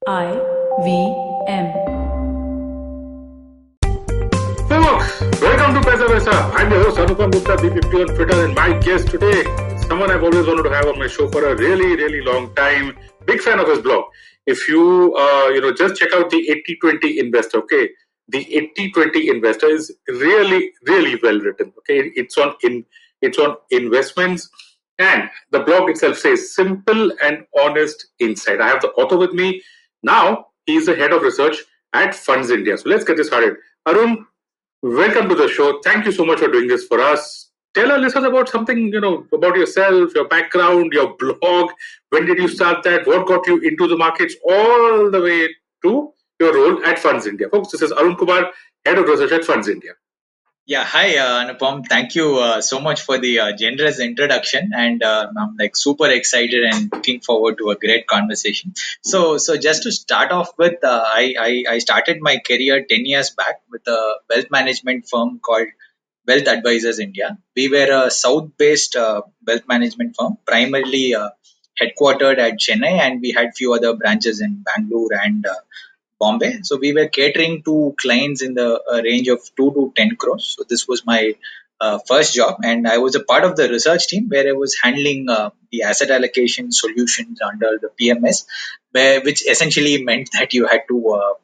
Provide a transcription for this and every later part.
IVM. Hey folks, welcome to Paisa Vaisa. I'm your host Anupam Gupta, BPP on Twitter, and my guest today is someone I've always wanted to have on my show for a really long time. Big fan of his blog. If you just check out the 80/20 Investor. Okay, the 80/20 Investor is really well written. Okay, it's on investments, and the blog itself says simple and honest insight. I have the author with me now. He's the head of research at Fundsindia. So let's get this started. Arun, welcome to the show. Thank you so much for doing this for us. Tell our listeners about something, about yourself, your background, your blog. When did you start that? What got you into the markets all the way to your role at Fundsindia? Folks, this is Arun Kumar, Head of Research at Fundsindia. Yeah, hi Anupam. Thank you so much for the generous introduction, and I'm like super excited and looking forward to a great conversation. So just to start off with, I started my career 10 years back with a wealth management firm called Wealth Advisors India. We were a South-based wealth management firm, primarily headquartered at Chennai, and we had few other branches in Bangalore and Bombay. So we were catering to clients in the range of 2 to 10 crores. So this was my first job, and I was a part of the research team where I was handling the asset allocation solutions under the PMS, which essentially meant that you had to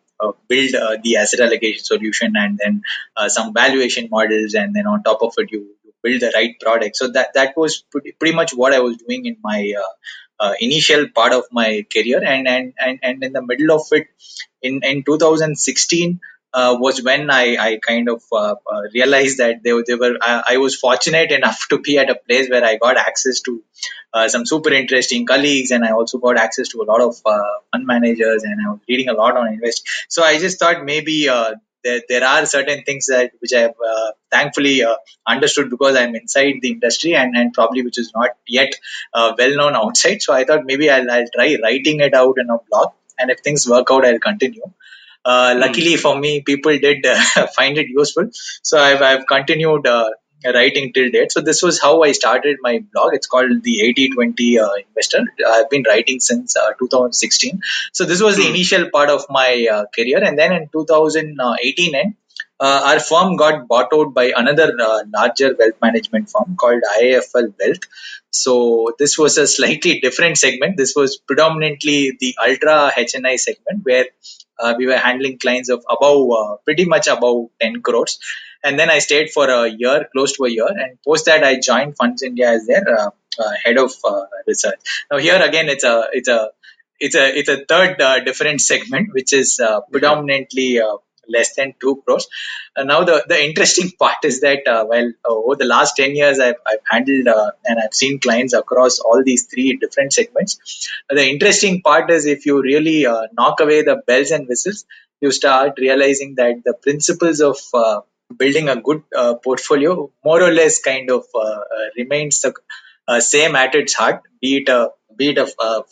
build the asset allocation solution and then some valuation models, and then on top of it you build the right product. So that was pretty much what I was doing in my initial part of my career, and in the middle of it, in 2016 was when I kind of realized that I was fortunate enough to be at a place where I got access to some super interesting colleagues, and I also got access to a lot of fund managers, and I was reading a lot on investing. So I just thought maybe there are certain things that which I have thankfully understood because I'm inside the industry, and probably which is not yet well known outside. So I thought maybe I'll try writing it out in a blog, and if things work out, I'll continue. Luckily for me, people did find it useful, so I've continued writing till date. So this was how I started my blog. It's called the 80/20 Investor. I've been writing since 2016. So this was the initial part of my career, and then in 2018 end, our firm got bought out by another larger wealth management firm called IIFL Wealth. So this was a slightly different segment. This was predominantly the ultra HNI segment where we were handling clients of pretty much above 10 crores. And then I stayed for a year, close to a year, and post that I joined Fundsindia as their head of research. Now here again, it's a third different segment, which is predominantly less than 2 crores. Now the interesting part is that while over the last 10 years I've handled and I've seen clients across all these three different segments. The interesting part is if you really knock away the bells and whistles, you start realizing that the principles of building a good portfolio more or less kind of remains the same at its heart, be it a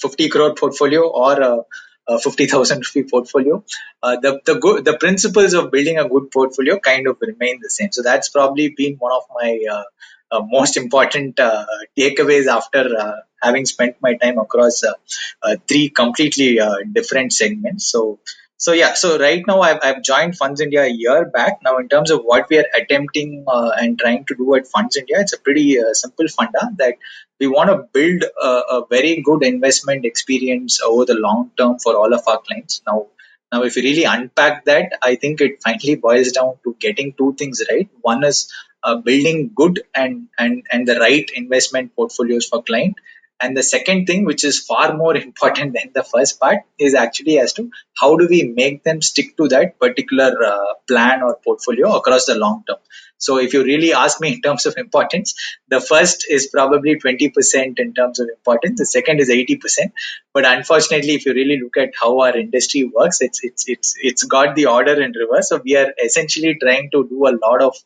50 crore portfolio or a 50,000 rupee portfolio. The principles of building a good portfolio kind of remain the same. So that's probably been one of my most important takeaways after having spent my time across three completely different segments. So right now I've joined Funds India a year back. Now in terms of what we are attempting and trying to do at Funds India, it's a pretty simple funda that we want to build a very good investment experience over the long term for all of our clients. Now if you really unpack that, I think it finally boils down to getting two things right. One is building good and the right investment portfolios for client. And the second thing, which is far more important than the first part, is actually as to how do we make them stick to that particular plan or portfolio across the long term. So if you really ask me in terms of importance, the first is probably 20% in terms of importance. The second is 80%. But unfortunately, if you really look at how our industry works, it's got the order in reverse. So we are essentially trying to do a lot of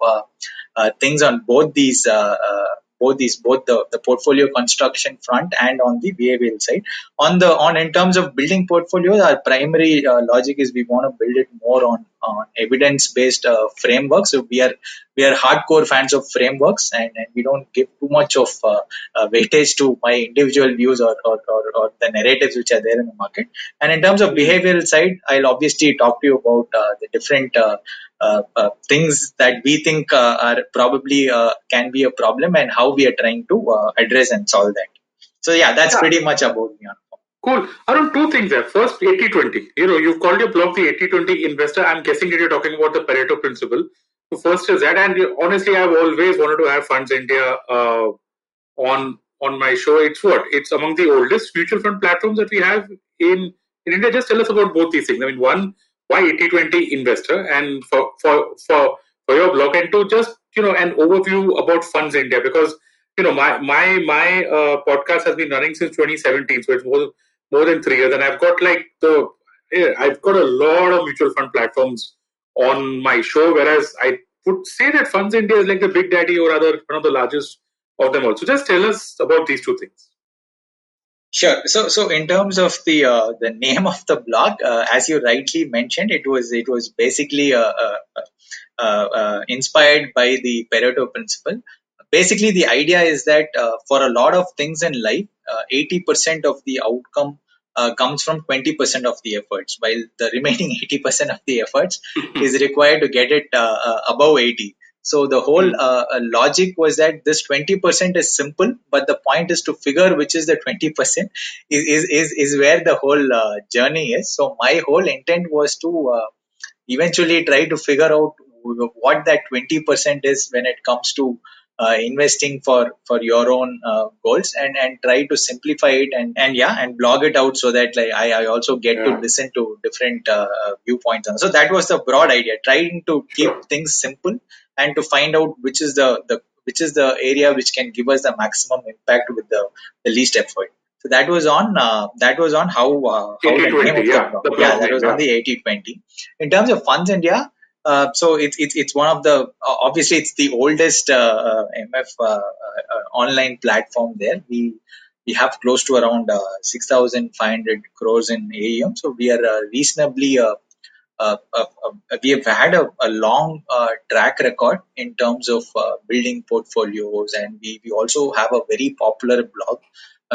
things on both these both the portfolio construction front and on the behavioral side. On in terms of building portfolios, our primary logic is we want to build it more on evidence based frameworks. So we are hardcore fans of frameworks, and we don't give too much of weightage to my individual views or the narratives which are there in the market. And in terms of behavioral side, I'll obviously talk to you about the different things that we think are probably can be a problem, and how we are trying to address and solve that. So yeah, that's pretty much about me. Cool. Arun, two things there. First, 80-20. You've called your blog the 80-20 investor. I'm guessing that you're talking about the Pareto principle. So first is that, and honestly, I've always wanted to have Fundsindia on my show. It's among the oldest mutual fund platforms that we have in India. Just tell us about both these things. I mean, one, why 80-20 investor, and for your blog, and two, just an overview about Fundsindia, because my podcast has been running since 2017, so it's more than 3 years, and I've got I've got a lot of mutual fund platforms on my show, whereas I would say that Fundsindia is like the big daddy, or rather one of the largest of them all. So just tell us about these two things. Sure. So in terms of the name of the blog, as you rightly mentioned, it was basically inspired by the Pareto principle. Basically, the idea is that for a lot of things in life, 80% of the outcome comes from 20% of the efforts, while the remaining 80% of the efforts is required to get it above 80. So the whole logic was that this 20% is simple, but the point is to figure which is the 20% is where the whole journey is. So my whole intent was to eventually try to figure out what that 20% is when it comes to investing for your own goals, and try to simplify it, and blog it out, so that I also get to listen to different viewpoints. So that was the broad idea, trying to keep things simple and to find out which is the area which can give us the maximum impact with the least effort. So that was on how the name of the blog. That was on the 80-20. In terms of Fundsindia, so it's one of the obviously it's the oldest MF online platform there. We have close to around 6,500 crores in AUM. So we are reasonably we have had a long track record in terms of building portfolios, and we also have a very popular blog,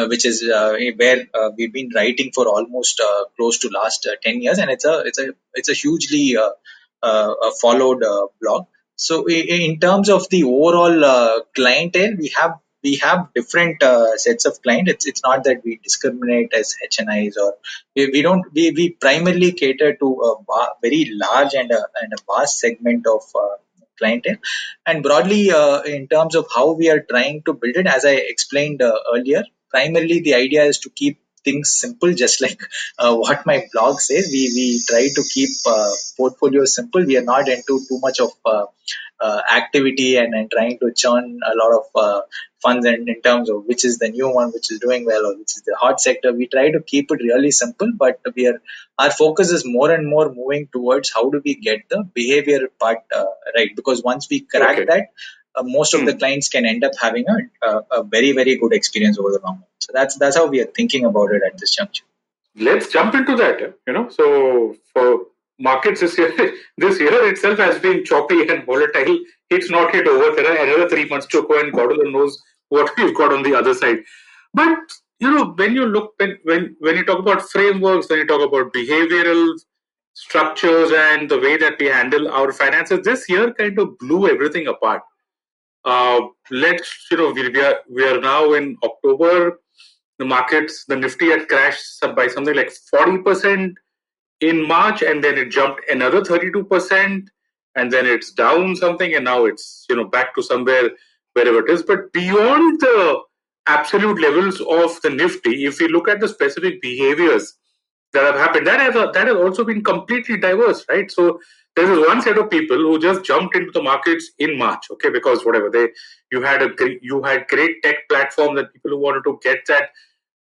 which is where we've been writing for almost close to last 10 years, and it's a hugely followed blog. So in terms of the overall clientele, we have different sets of clients. It's not that we discriminate as HNIs, or we primarily cater to a very large and a vast segment of clientele. And broadly, in terms of how we are trying to build it, as I explained earlier, primarily the idea is to keep things simple, just like what my blog says. We try to keep portfolios simple. We are not into too much of activity and trying to churn a lot of funds, and in terms of which is the new one which is doing well, or which is the hot sector. We try to keep it really simple, but our focus is more and more moving towards how do we get the behavior part right, because once we crack that, most of the clients can end up having a very, very good experience over the long run. So that's how we are thinking about it at this juncture. Let's jump into that. So for markets this year, this year itself has been choppy and volatile. It's not yet over. There are another 3 months to go, and God alone knows what we've got on the other side. But when you look, when you talk about frameworks, when you talk about behavioral structures and the way that we handle our finances, this year kind of blew everything apart. We are now in October. The markets, the Nifty had crashed by something like 40% in March, and then it jumped another 32%, and then it's down something, and now it's back to somewhere wherever it is. But beyond the absolute levels of the Nifty, if we look at the specific behaviors that have happened, that has also been completely diverse, right? So there is one set of people who just jumped into the markets in March, okay, because whatever you had great tech platform that people who wanted to get that,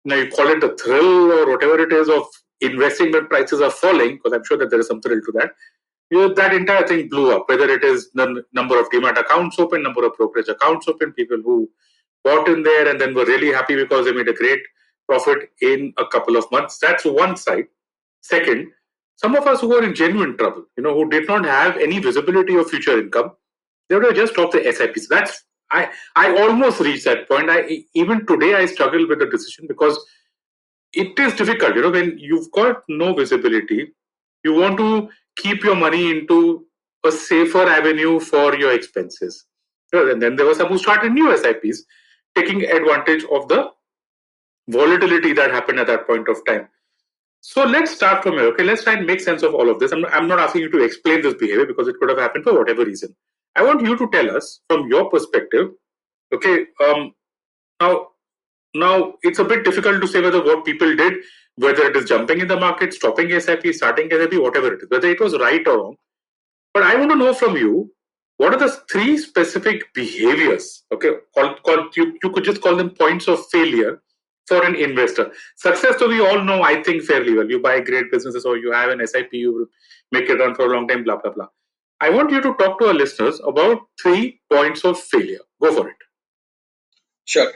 you call it the thrill or whatever it is of investing when prices are falling, because I'm sure that there is some thrill to that. That entire thing blew up, whether it is the number of demat accounts open, number of brokerage accounts open, people who bought in there and then were really happy because they made a great profit in a couple of months. That's one side. Second, some of us who were in genuine trouble, who did not have any visibility of future income, they would have just dropped the SIPs. I almost reached that point. Even today I struggle with the decision because it is difficult. When you've got no visibility, you want to keep your money into a safer avenue for your expenses. And then there were some who started new SIPs, taking advantage of the volatility that happened at that point of time. So let's start from here. Okay, let's try and make sense of all of this. I'm not asking you to explain this behavior because it could have happened for whatever reason. I want you to tell us from your perspective. Okay, now it's a bit difficult to say whether what people did, whether it is jumping in the market, stopping SIP, starting SIP, whatever it is, whether it was right or wrong. But I want to know from you, what are the three specific behaviors? Okay, you could just call them points of failure for an investor. Success, so we all know, I think, fairly well. You buy great businesses or you have an SIP, you make it run for a long time, blah, blah, blah. I want you to talk to our listeners about 3 points of failure. Go for it. Sure.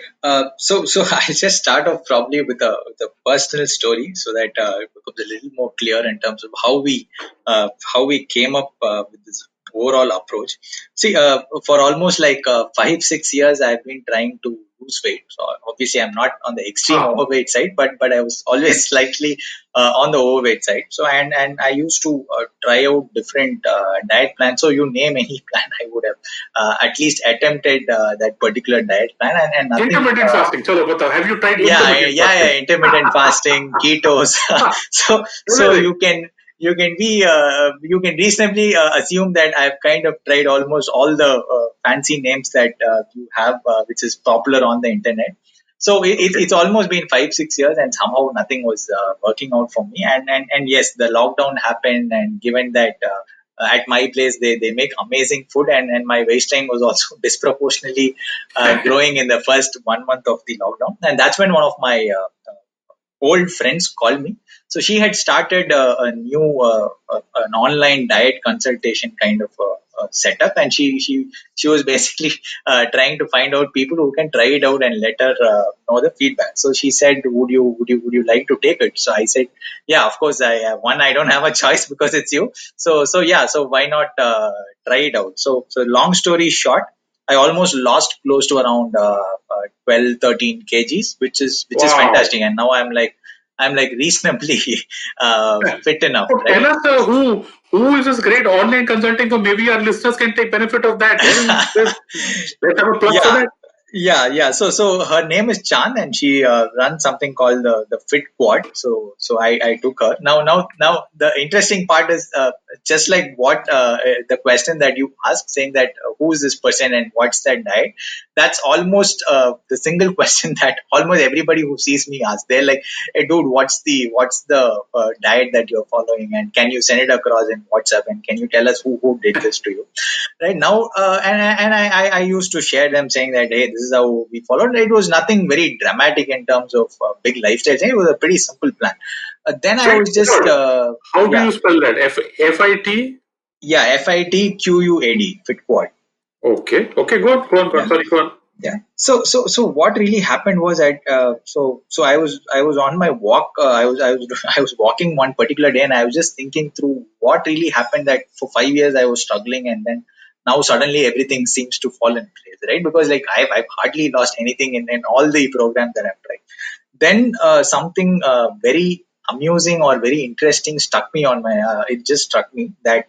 So I'll just start off probably with a personal story so that it becomes a little more clear in terms of how we came up with this overall approach. See, for almost like 5-6 years, I've been trying to lose weight. So obviously, I'm not on the extreme overweight side, but I was always slightly on the overweight side. So and I used to try out different diet plans. So you name any plan, I would have at least attempted that particular diet plan, and nothing. Intermittent fasting. Chalo, batao. Have you tried intermittent fasting? Intermittent fasting, ketos. so you can reasonably assume that I've kind of tried almost all the fancy names that you have, which is popular on the internet. So it's almost been 5-6 years, and somehow nothing was working out for me. And yes, the lockdown happened, and given that at my place they make amazing food, and my waistline was also disproportionately growing in the first 1 month of the lockdown, and that's when one of my old friends called me. So she had started a new an online diet consultation kind of setup, and she was basically trying to find out people who can try it out and let her know the feedback. So she said, would you like to take it? So I said, yeah, of course. I don't have a choice because it's you. So yeah, so why not try it out? So long story short, I almost lost close to around 12-13 kgs, which is fantastic. And now I'm like reasonably fit enough. So tell us who is this great online consulting for? Maybe our listeners can take benefit of that. Let's have a plug for that. Yeah. So her name is Chan, and she runs something called the Fit Quad. So I took her. Now the interesting part is just like what the question that you asked, saying that who is this person and what's that diet. That's almost the single question that almost everybody who sees me asks. They're like, "Hey, dude, what's the diet that you're following, and can you send it across in WhatsApp, and can you tell us who did this to you?" Right now, and I used to share them saying that, hey, this is how we followed. It was nothing very dramatic in terms of big lifestyle change. It was a pretty simple plan. Then I was just how do you spell that? FIT? Yeah, FITQUAD, Fit Quad. Okay, go on. Yeah. Sorry, go on. Yeah. So what really happened was that so I was on my walk. I was walking one particular day, and I was just thinking through what really happened, that for 5 years I was struggling, and then now suddenly everything seems to fall in place, right? Because like I've hardly lost anything in all the programs that I've tried. Then something very amusing or very interesting struck me on my. It just struck me that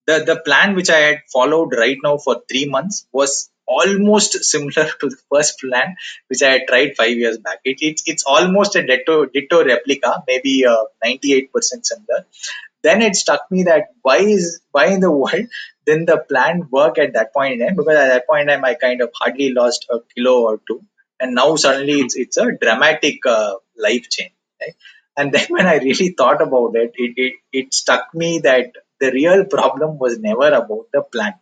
the plan which I had followed right now for 3 months was almost similar to the first plan which I had tried 5 years back. It's almost a ditto replica, maybe 98% similar. Then it struck me that why in the world didn't the plan work at that point in time? Because at that point in time I kind of hardly lost a kilo or two, and now suddenly it's a dramatic life change, right? And then when I really thought about it struck me that the real problem was never about the plan.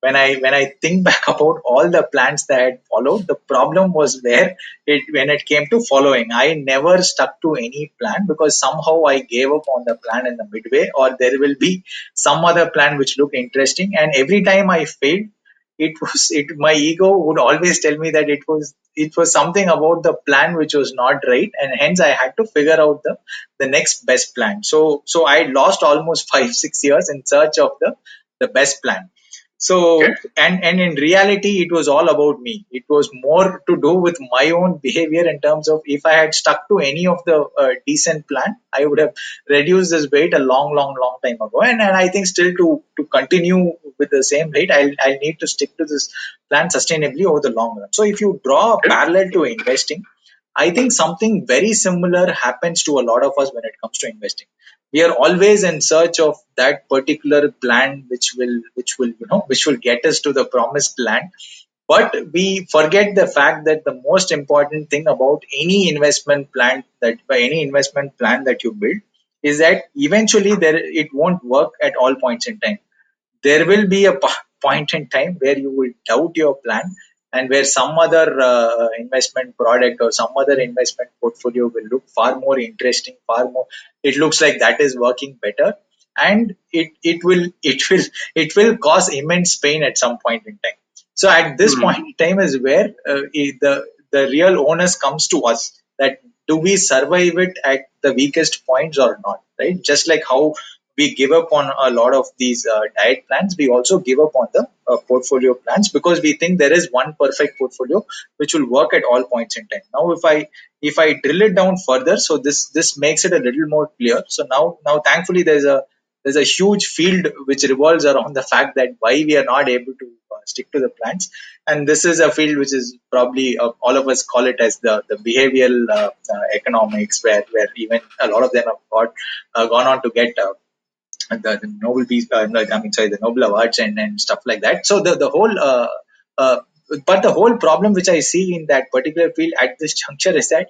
When I think back about all the plans that I had followed, the problem was when it came to following. I never stuck to any plan because somehow I gave up on the plan in the midway, or there will be some other plan which looked interesting, and every time I failed, my ego would always tell me that it was something about the plan which was not right, and hence I had to figure out the next best plan. So I lost almost 5 6 years in search of the best plan. Okay. So, and in reality, it was all about me. It was more to do with my own behavior, in terms of, if I had stuck to any of the decent plan, I would have reduced this weight a long, long, long time ago. And I think still to continue with the same weight, I'll need to stick to this plan sustainably over the long run. So if you draw a Okay. parallel to investing, I think something very similar happens to a lot of us when it comes to investing. We are always in search of that particular plan which will get us to the promised land. But we forget the fact that the most important thing about any investment plan that you build is that eventually there it won't work at all points in time. There will be a point in time where you will doubt your plan, and where some other investment product or some other investment portfolio will look far more interesting, far more, it looks like that is working better, and it will cause immense pain at some point in time. So at this Hmm. point in time is where the real onus comes to us, that do we survive it at the weakest points or not, right? Just like how we give up on a lot of these diet plans, we also give up on the portfolio plans, because we think there is one perfect portfolio which will work at all points in time. Now, if I drill it down further, so this makes it a little more clear. So now thankfully there's a huge field which revolves around the fact that why we are not able to stick to the plans. And this is a field which is probably, all of us call it as the behavioral economics, where even a lot of them have gone on to get the Nobel Peace, the Nobel Awards and stuff like that. So the whole, uh, but the whole problem which I see in that particular field at this juncture is that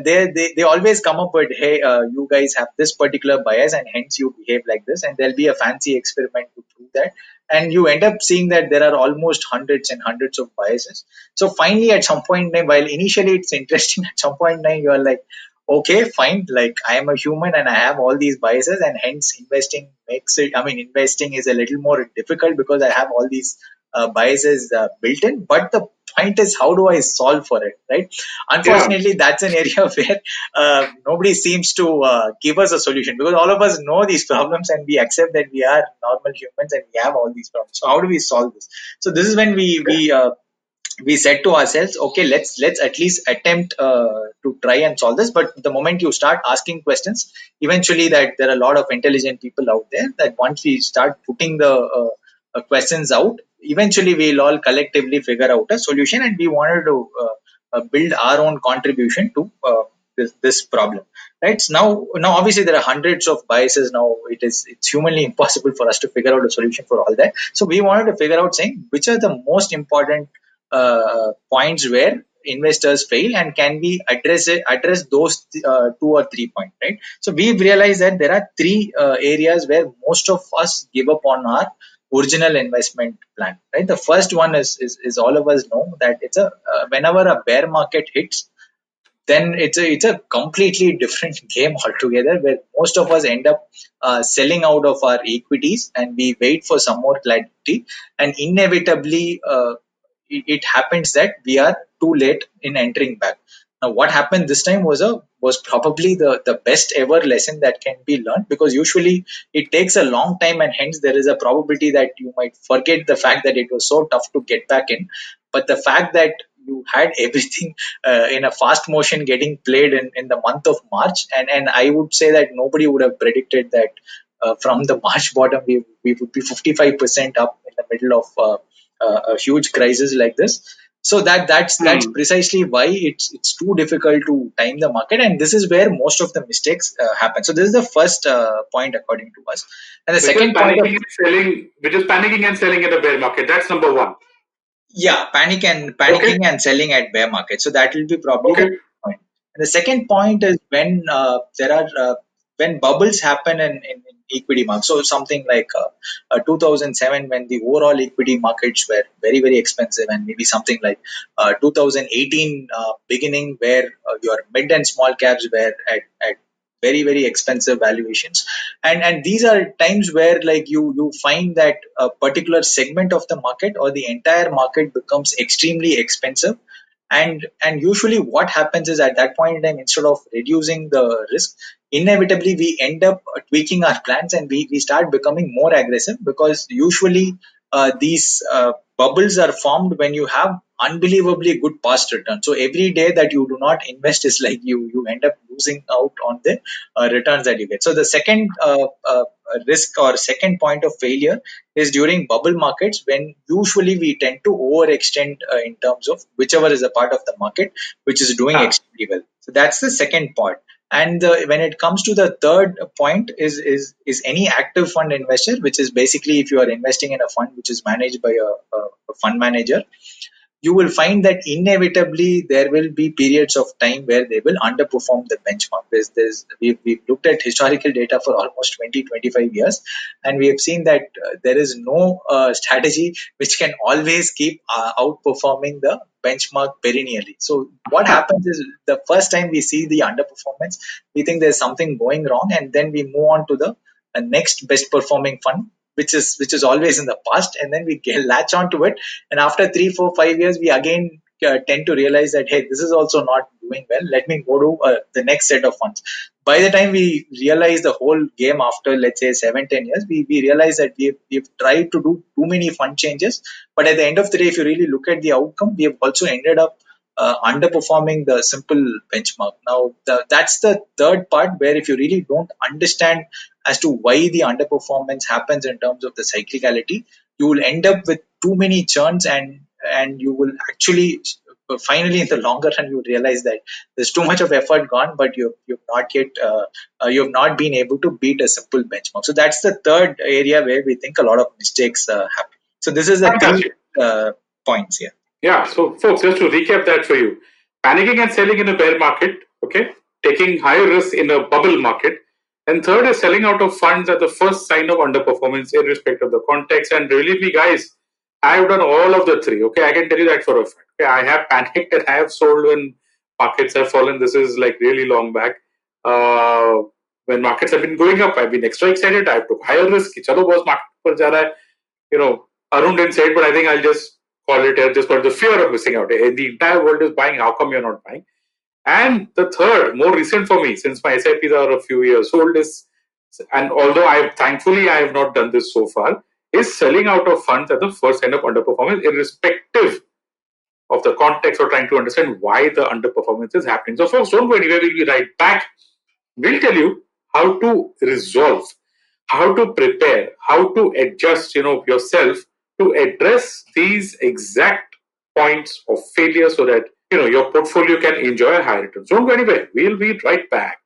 they always come up with, hey, you guys have this particular bias and hence you behave like this, and there'll be a fancy experiment to prove that, and you end up seeing that there are almost hundreds and hundreds of biases. So finally, at some point in time, while initially it's interesting, at some point in time you are like, okay, fine. Like, I am a human and I have all these biases, and hence investing is a little more difficult because I have all these biases built in. But the point is, how do I solve for it, right? Yeah. Unfortunately, that's an area where nobody seems to give us a solution, because all of us know these problems and we accept that we are normal humans and we have all these problems. So how do we solve this? So this is when we said to ourselves, okay, let's at least attempt to try and solve this. But the moment you start asking questions, eventually, that there are a lot of intelligent people out there, that once we start putting the questions out, eventually we'll all collectively figure out a solution, and we wanted to build our own contribution to this problem, right? So now obviously there are hundreds of biases. Now it's humanly impossible for us to figure out a solution for all that. So we wanted to figure out, saying, which are the most important points where investors fail, and can we address those two or three points, right? So we've realized that there are three areas where most of us give up on our original investment plan, right? The first one is all of us know that it's a whenever a bear market hits, then it's a completely different game altogether, where most of us end up selling out of our equities, and we wait for some more clarity, and inevitably it happens that we are too late in entering back. Now, what happened this time was probably the best ever lesson that can be learned, because usually it takes a long time, and hence there is a probability that you might forget the fact that it was so tough to get back in. But the fact that you had everything in a fast motion getting played in the month of March, and I would say that nobody would have predicted that from the March bottom we would be 55% up in the middle of a huge crisis like this. So that's Hmm. precisely why it's too difficult to time the market, and this is where most of the mistakes happen. So this is the first point according to us, and the Which is second point of, panicking and selling, which is panicking and selling in the bear market. That's number one. yeah, Okay. panicking and selling at bear market. So that will be probably the Okay. point. And the second point is when there are when bubbles happen in equity markets. So something like 2007, when the overall equity markets were very very expensive, and maybe something like 2018 beginning, where your mid and small caps were at very, very expensive valuations. And these are times where like you find that a particular segment of the market or the entire market becomes extremely expensive. And usually what happens is at that point in time, instead of reducing the risk, inevitably we end up tweaking our plans, and we start becoming more aggressive, because usually these bubbles are formed when you have unbelievably good past return. So every day that you do not invest is like you end up losing out on the returns that you get. So the second risk or second point of failure is during bubble markets, when usually we tend to overextend in terms of whichever is a part of the market which is doing extremely well. So that's the second part. And when it comes to the third point is any active fund investor, which is basically if you are investing in a fund which is managed by a fund manager, you will find that inevitably there will be periods of time where they will underperform the benchmark. We've looked at historical data for almost 20-25 years, and we have seen that there is no strategy which can always keep outperforming the benchmark perennially. So what happens is the first time we see the underperformance, we think there's something going wrong, and then we move on to the next best performing fund, which is always in the past, and then we latch on to it, and after 3, 4, 5 years we again tend to realize that, hey, this is also not doing well, let me go to the next set of funds. By the time we realize the whole game after, let's say, 7-10 years, we realize that we've tried to do too many fund changes, but at the end of the day, if you really look at the outcome, we have also ended up underperforming the simple benchmark. Now, that's the third part, where if you really don't understand as to why the underperformance happens in terms of the cyclicality, you will end up with too many churns, and you will actually finally in the longer run you realize that there's too much of effort gone, but you've not been able to beat a simple benchmark. So that's the third area where we think a lot of mistakes happen. So this is the three points here. Yeah, so folks, just to recap that for you: panicking and selling in a bear market, okay, taking higher risk in a bubble market, and third is selling out of funds at the first sign of underperformance, irrespective of the context. And believe me, guys, I have done all of the three. Okay, I can tell you that for a fact. Okay, I have panicked and I have sold when markets have fallen. This is like really long back. When markets have been going up, I've been extra excited. I took higher risk. Chalo boss, market par ja raha hai. You know, Arun didn't say it, but I think I'll just call it here, just for the fear of missing out. The entire world is buying. How come you're not buying? And the third, more recent for me, since my SIPs are a few years old, is, and although thankfully I have not done this so far, is selling out of funds at the first sign of underperformance, irrespective of the context, or trying to understand why the underperformance is happening. So folks, don't go anywhere. We'll be right back. We'll tell you how to resolve, how to prepare, how to adjust, yourself to address these exact points of failure, so that your portfolio can enjoy a high return. Don't go anywhere. We'll be right back.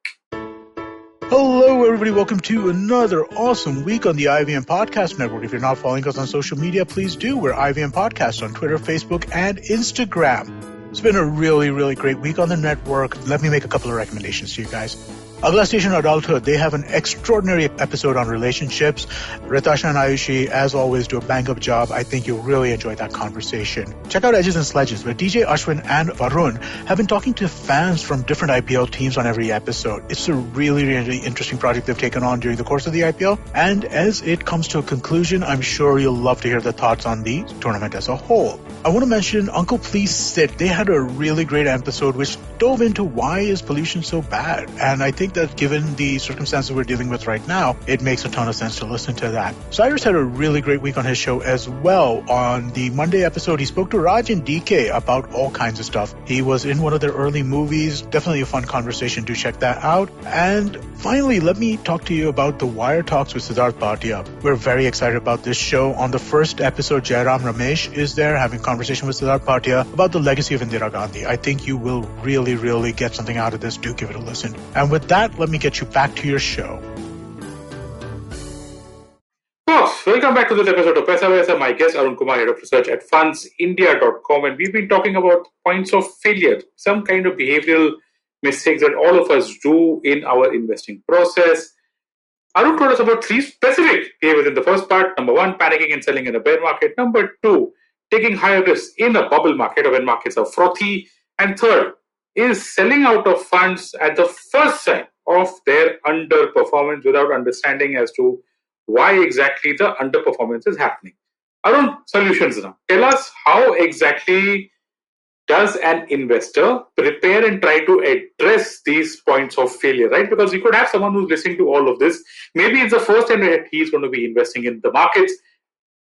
Hello, everybody. Welcome to another awesome week on the IVM Podcast Network. If you're not following us on social media, please do. We're IVM Podcast on Twitter, Facebook, and Instagram. It's been a really, really great week on the network. Let me make a couple of recommendations to you guys. Agla Station Adulthood, they have an extraordinary episode on relationships. Ritasha and Ayushi, as always, do a bang-up job. I think you'll really enjoy that conversation. Check out Edges and Sledges, where DJ Ashwin and Arun have been talking to fans from different IPL teams on every episode. It's a really, really interesting project they've taken on during the course of the IPL. And as it comes to a conclusion, I'm sure you'll love to hear the thoughts on the tournament as a whole. I want to mention Uncle Please Sit. They had a really great episode which dove into why is pollution so bad. And I think that given the circumstances we're dealing with right now, it makes a ton of sense to listen to that. Cyrus had a really great week on his show as well. On the Monday episode, he spoke to Raj and DK about all kinds of stuff. He was in one of their early movies. Definitely a fun conversation. Do check that out. And finally, let me talk to you about the Wire Talks with Siddharth Bhatia. We're very excited about this show. On the first episode, Jairam Ramesh is there having a conversation with Siddharth Bhatia about the legacy of Indira Gandhi. I think you will really, really get something out of this. Do give it a listen. And with that, let me get you back to your show. Welcome back to this episode of Paisa Vaisa. My guest, Arun Kumar, Head of Research at Fundsindia.com, and we've been talking about points of failure, some kind of behavioral mistakes that all of us do in our investing process. Arun told us about three specific behaviors in the first part. Number one, panicking and selling in a bear market. Number two, taking higher risks in a bubble market or when markets are frothy. And third is selling out of funds at the first sign of their underperformance without understanding as to why exactly the underperformance is happening. Arun, solutions now. Tell us how exactly does an investor prepare and try to address these points of failure, right? Because you could have someone who's listening to all of this. Maybe it's the first time that he's going to be investing in the markets.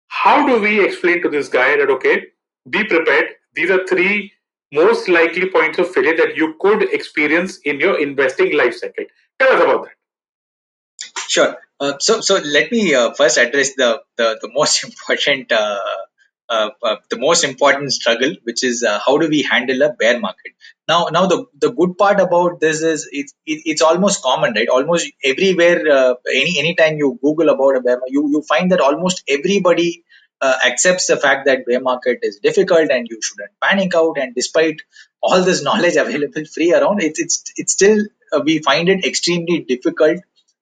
How do we explain to this guy that, okay, be prepared? These are three most likely points of failure that you could experience in your investing life cycle. Tell us about that. Sure. So let me first address the most important the most important struggle, which is how do we handle a bear market. Now the good part about this is it's almost common, right? Almost everywhere, anytime you Google about a bear market, you find that almost everybody accepts the fact that bear market is difficult and you shouldn't panic out. And despite all this knowledge available free around, it's still we find it extremely difficult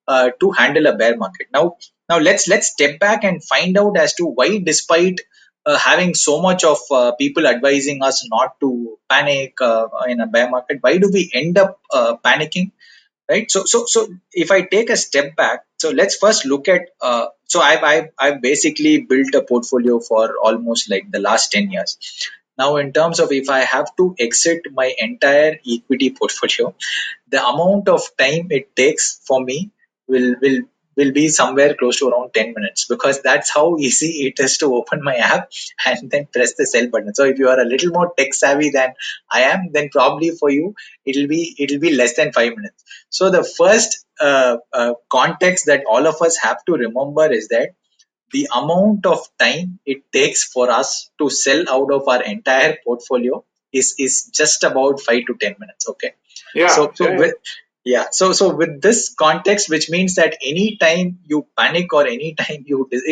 to handle a bear market. Now let's step back and find out as to why, despite having so much of people advising us not to panic in a bear market, why do we end up panicking, right? So if I take a step back, so let's first look at. So I've basically built a portfolio for almost like the last 10 years. Now, in terms of if I have to exit my entire equity portfolio, the amount of time it takes for me will will will be somewhere close to around 10 minutes, because that's how easy it is to open my app and then press the sell button. So if you are a little more tech savvy than I am, then probably for you it'll be less than 5 minutes. So the first context that all of us have to remember is that the amount of time it takes for us to sell out of our entire portfolio is just about 5 to 10 minutes. Okay. Yeah, So with yeah, so with this context, which means that anytime you panic or anytime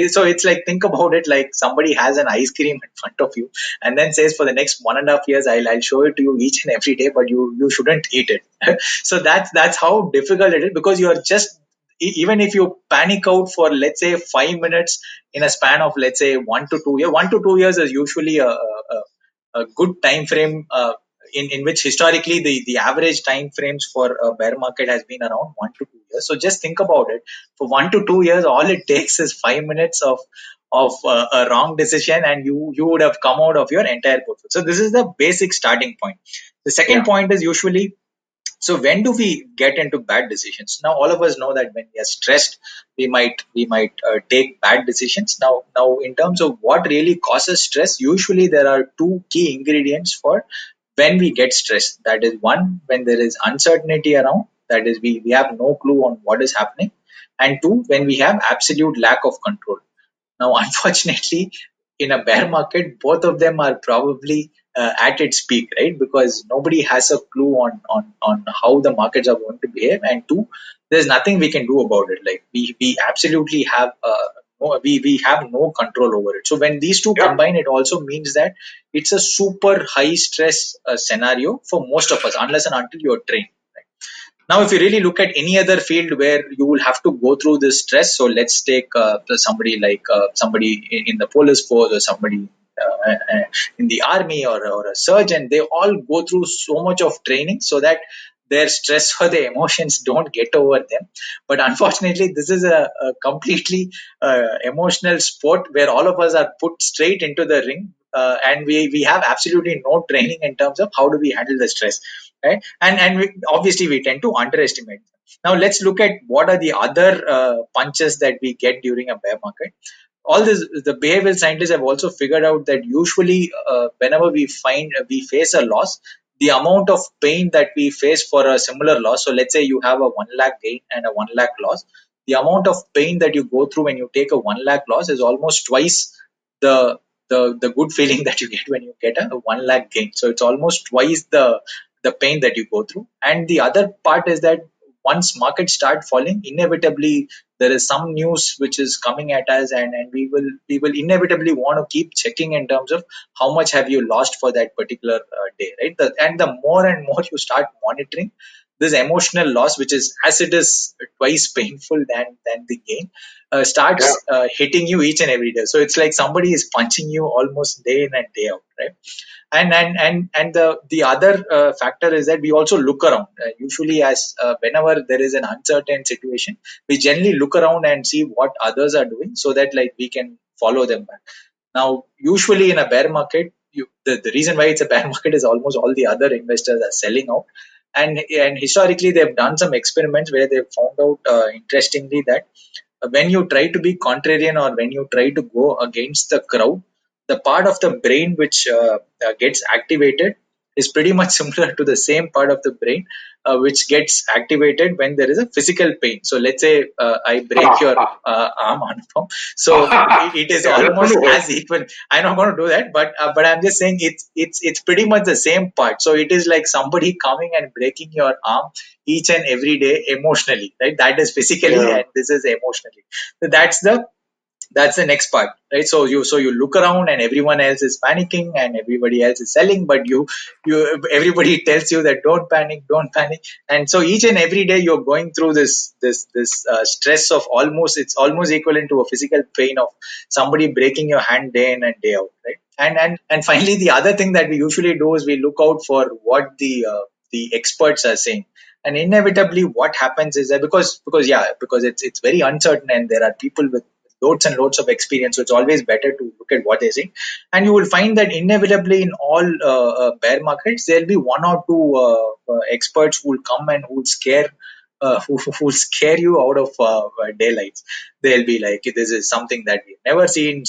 so it's like, think about it like somebody has an ice cream in front of you and then says for the next 1.5 years I'll show it to you each and every day, but you shouldn't eat it. So that's how difficult it is, because you are just even if you panic out for, let's say, 5 minutes in a span of, let's say, 1 to 2 years. 1 to 2 years is usually a good time frame, in which historically the average time frames for a bear market has been around 1 to 2 years. So just think about it. For 1 to 2 years, all it takes is 5 minutes of a wrong decision, and you would have come out of your entire portfolio. So this is the basic starting point. The second yeah, point is usually, so when do we get into bad decisions? Now all of us know that when we are stressed, we might take bad decisions. Now in terms of what really causes stress, usually there are two key ingredients for when we get stressed. That is, one, when there is uncertainty around, that is, we have no clue on what is happening, and two, when we have absolute lack of control. Now, unfortunately, in a bear market, both of them are probably at its peak, right? Because nobody has a clue on how the markets are going to behave, and two, there's nothing we can do about it. Like we absolutely have we have no control over it. So when these two yeah. combine, it also means that it's a super high stress scenario for most of us, unless and until you're trained. Now, if you really look at any other field where you will have to go through this stress, so let's take somebody like somebody in the police force, or somebody in the army, or a surgeon, they all go through so much of training so that their stress or their emotions don't get over them. But unfortunately, this is a completely emotional sport where all of us are put straight into the ring, and we have absolutely no training in terms of how do we handle the stress, right? And obviously we tend to underestimate them. Now let's look at what are the other punches that we get during a bear market. All this, the behavioral scientists have also figured out that usually whenever we face a loss, the amount of pain that we face for a similar loss, so let's say you have a 1 lakh gain and a 1 lakh loss, the amount of pain that you go through when you take a 1 lakh loss is almost twice the the good feeling that you get when you get a 1 lakh gain. So it's almost twice the pain that you go through. And the other part is that once markets start falling, inevitably there is some news which is coming at us, and we will inevitably want to keep checking in terms of how much have you lost for that particular day, right? And the more and more you start monitoring, this emotional loss, which is as it is twice painful than the gain, starts hitting you each and every day. So it's like somebody is punching you almost day in and day out, right? And the other factor is that we also look around. Usually, as whenever there is an uncertain situation, we generally look around and see what others are doing, so that like we can follow them back. Now, usually in a bear market, the reason why it's a bear market is almost all the other investors are selling out. And historically, they've done some experiments where they've found out, interestingly, that when you try to be contrarian or when you try to go against the crowd, the part of the brain which gets activated is pretty much similar to the same part of the brain which gets activated when there is a physical pain. So let's say I break your arm, Anupam. So it is almost as equal. I'm not going to do that, but I'm just saying it's pretty much the same part. So it is like somebody coming and breaking your arm each and every day emotionally, right? That is physically, and this is emotionally. So that's the next part, right? So you look around and everyone else is panicking and everybody else is selling, but you everybody tells you that don't panic. And so each and every day you're going through this stress of it's almost equivalent to a physical pain of somebody breaking your hand day in and day out, right? And finally, the other thing that we usually do is we look out for what the experts are saying. And inevitably what happens is that because it's very uncertain and there are people with loads and loads of experience, so it's always better to look at what they say. And you will find that inevitably in all bear markets there'll be one or two experts who will come and who will scare who will scare you out of daylights. They'll be like, this is something that we've never seen.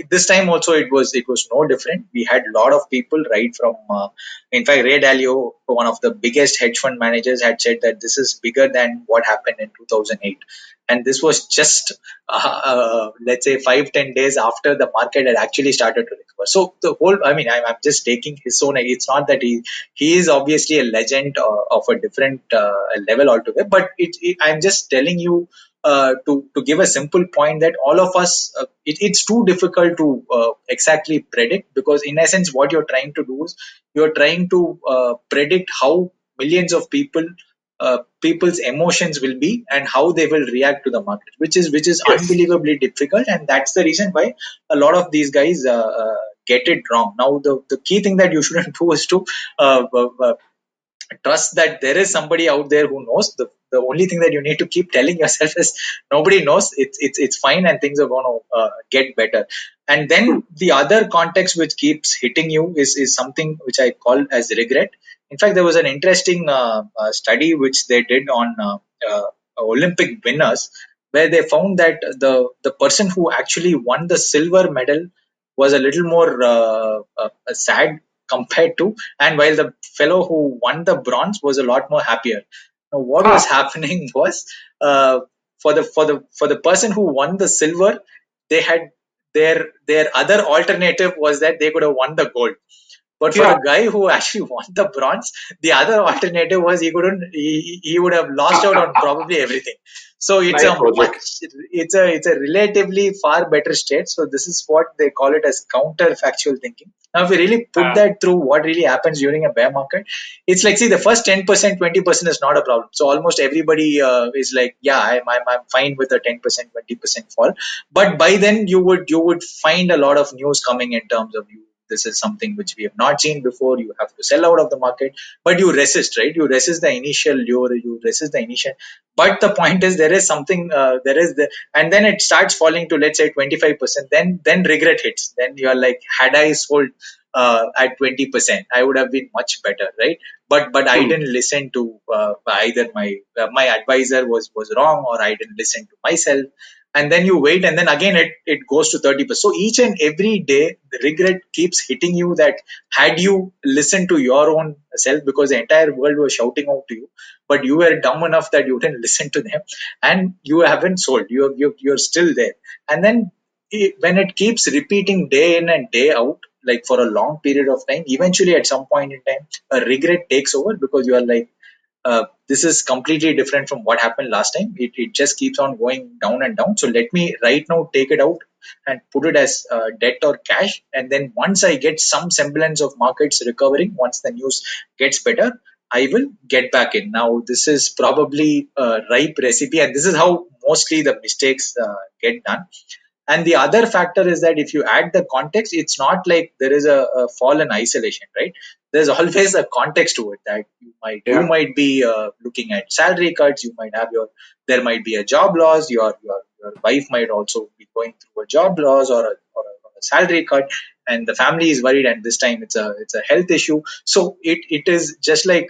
This time also it was no different. We had a lot of people right from in fact, Ray Dalio, one of the biggest hedge fund managers, had said that this is bigger than what happened in 2008. And this was just let's say 5-10 days after the market had actually started to recover. So the whole, I mean, I'm just taking his own. It's not that he is obviously a legend of a different level altogether, but I'm just telling you to give a simple point that all of us, it's too difficult to exactly predict, because in essence what you're trying to do is you're trying to predict how millions of people's emotions will be and how they will react to the market, which is unbelievably difficult. And that's the reason why a lot of these guys get it wrong. Now the key thing that you shouldn't do is to trust that there is somebody out there who knows. The only thing that you need to keep telling yourself is nobody knows. It's fine and things are going to get better. And then the other context which keeps hitting you is something which I call as regret. In fact, there was an interesting study which they did on Olympic winners, where they found that the person who actually won the silver medal was a little more sad compared to, and while the fellow who won the bronze was a lot more happier. Now, what was happening was, for the person who won the silver, they had their other alternative was that they could have won the gold. But for the guy who actually won the bronze, the other alternative was he would have lost out on probably everything. So it's a relatively far better state. So this is what they call it as counterfactual thinking. Now, if we really put that through what really happens during a bear market, it's like, see, the first 10%, 20% is not a problem. So almost everybody is like, yeah, I'm fine with a 10%, 20% fall. But by then you would find a lot of news coming in terms of this is something which we have not seen before. You have to sell out of the market, but you resist, right? You resist the initial lure, you resist the initial. But the point is, there is something, and then it starts falling to, let's say, 25%. Then regret hits. Then you are like, had I sold at 20%, I would have been much better, right? But I didn't listen to either my advisor was wrong, or I didn't listen to myself. And then you wait, and then again it goes to 30%. So each and every day the regret keeps hitting you, that had you listened to your own self, because the entire world was shouting out to you, but you were dumb enough that you didn't listen to them, and you haven't sold. You're still there. And then when it keeps repeating day in and day out, like for a long period of time, eventually at some point in time a regret takes over, because you are like, this is completely different from what happened last time. It just keeps on going down and down. So let me right now take it out and put it as debt or cash. And then once I get some semblance of markets recovering, once the news gets better, I will get back in. Now, this is probably a ripe recipe, and this is how mostly the mistakes get done. And the other factor is that if you add the context, it's not like there is a fall in isolation, right? There's always a context to it, that you Yeah. might be looking at salary cuts. You might have there might be a job loss. Your wife might also be going through a job loss or a salary cut, and the family is worried. And this time it's a health issue. So it is just like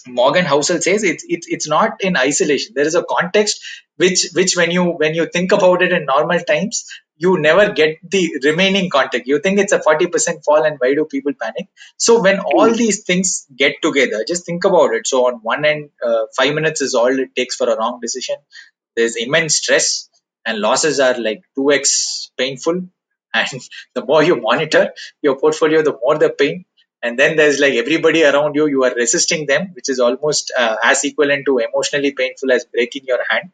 Morgan Housel says, it's not in isolation. There is a context which when you think about it in normal times, you never get the remaining context. You think it's a 40% fall, and why do people panic? So when all these things get together, just think about it. So on one end, 5 minutes is all it takes for a wrong decision. There's immense stress, and losses are like 2x painful. And the more you monitor your portfolio, the more the pain. And then there's like everybody around you, you are resisting them, which is almost as equivalent to emotionally painful as breaking your hand.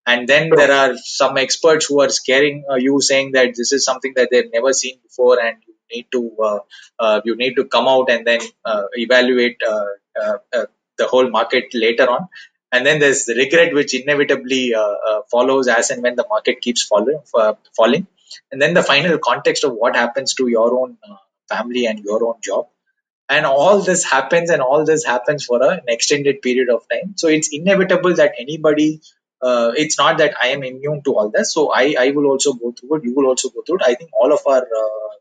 And then there are some experts who are scaring you, saying that this is something that they've never seen before, and you need to come out and then evaluate the whole market later on. And then there's the regret, which inevitably follows as and when the market keeps falling. And then the final context of what happens to your own family and your own job. And all this happens for an extended period of time. So it's inevitable that anybody, it's not that I am immune to all this. So I will also go through it. You will also go through it. I think all of our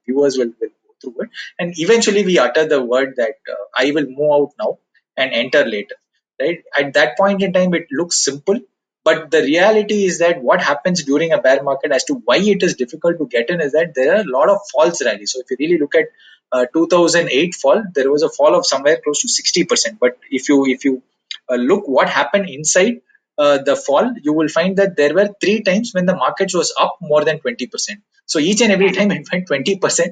viewers will go through it. And eventually we utter the word that I will move out now and enter later. Right? At that point in time, it looks simple. But the reality is that what happens during a bear market, as to why it is difficult to get in, is that there are a lot of false rallies. So if you really look at 2008 fall, there was a fall of somewhere close to 60%. But if you look what happened inside the fall, you will find that there were three times when the market was up more than 20%. So each and every time it went 20%,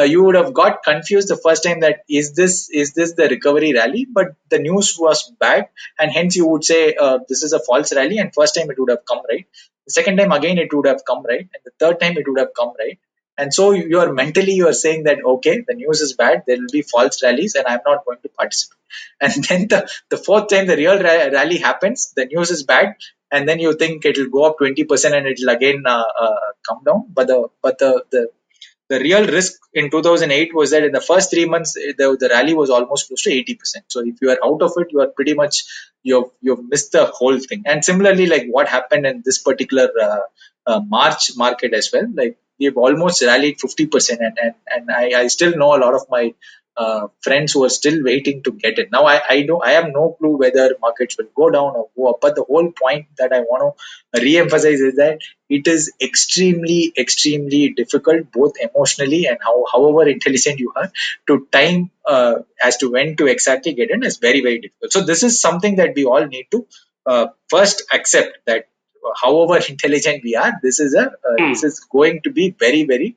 you would have got confused the first time that is this the recovery rally? But the news was bad, and hence you would say this is a false rally. And first time it would have come right. The second time again it would have come right, and the third time it would have come right. And so you are mentally you are saying that okay, the news is bad, there will be false rallies, and I'm not going to participate. And then the fourth time the real rally happens, the news is bad, and then you think it will go up 20% and it will again come down. But the real risk in 2008 was that in the first 3 months, the rally was almost close to 80%. So if you are out of it, you are pretty much, you've missed the whole thing. And similarly, like what happened in this particular March market as well, like we've almost rallied 50%. And I still know a lot of my friends who are still waiting to get it. Now, I have no clue whether markets will go down or go up. But the whole point that I want to re-emphasize is that it is extremely, extremely difficult, both emotionally and however intelligent you are, to time as to when to exactly get in is very, very difficult. So this is something that we all need to first accept, that however intelligent we are, this is going to be very, very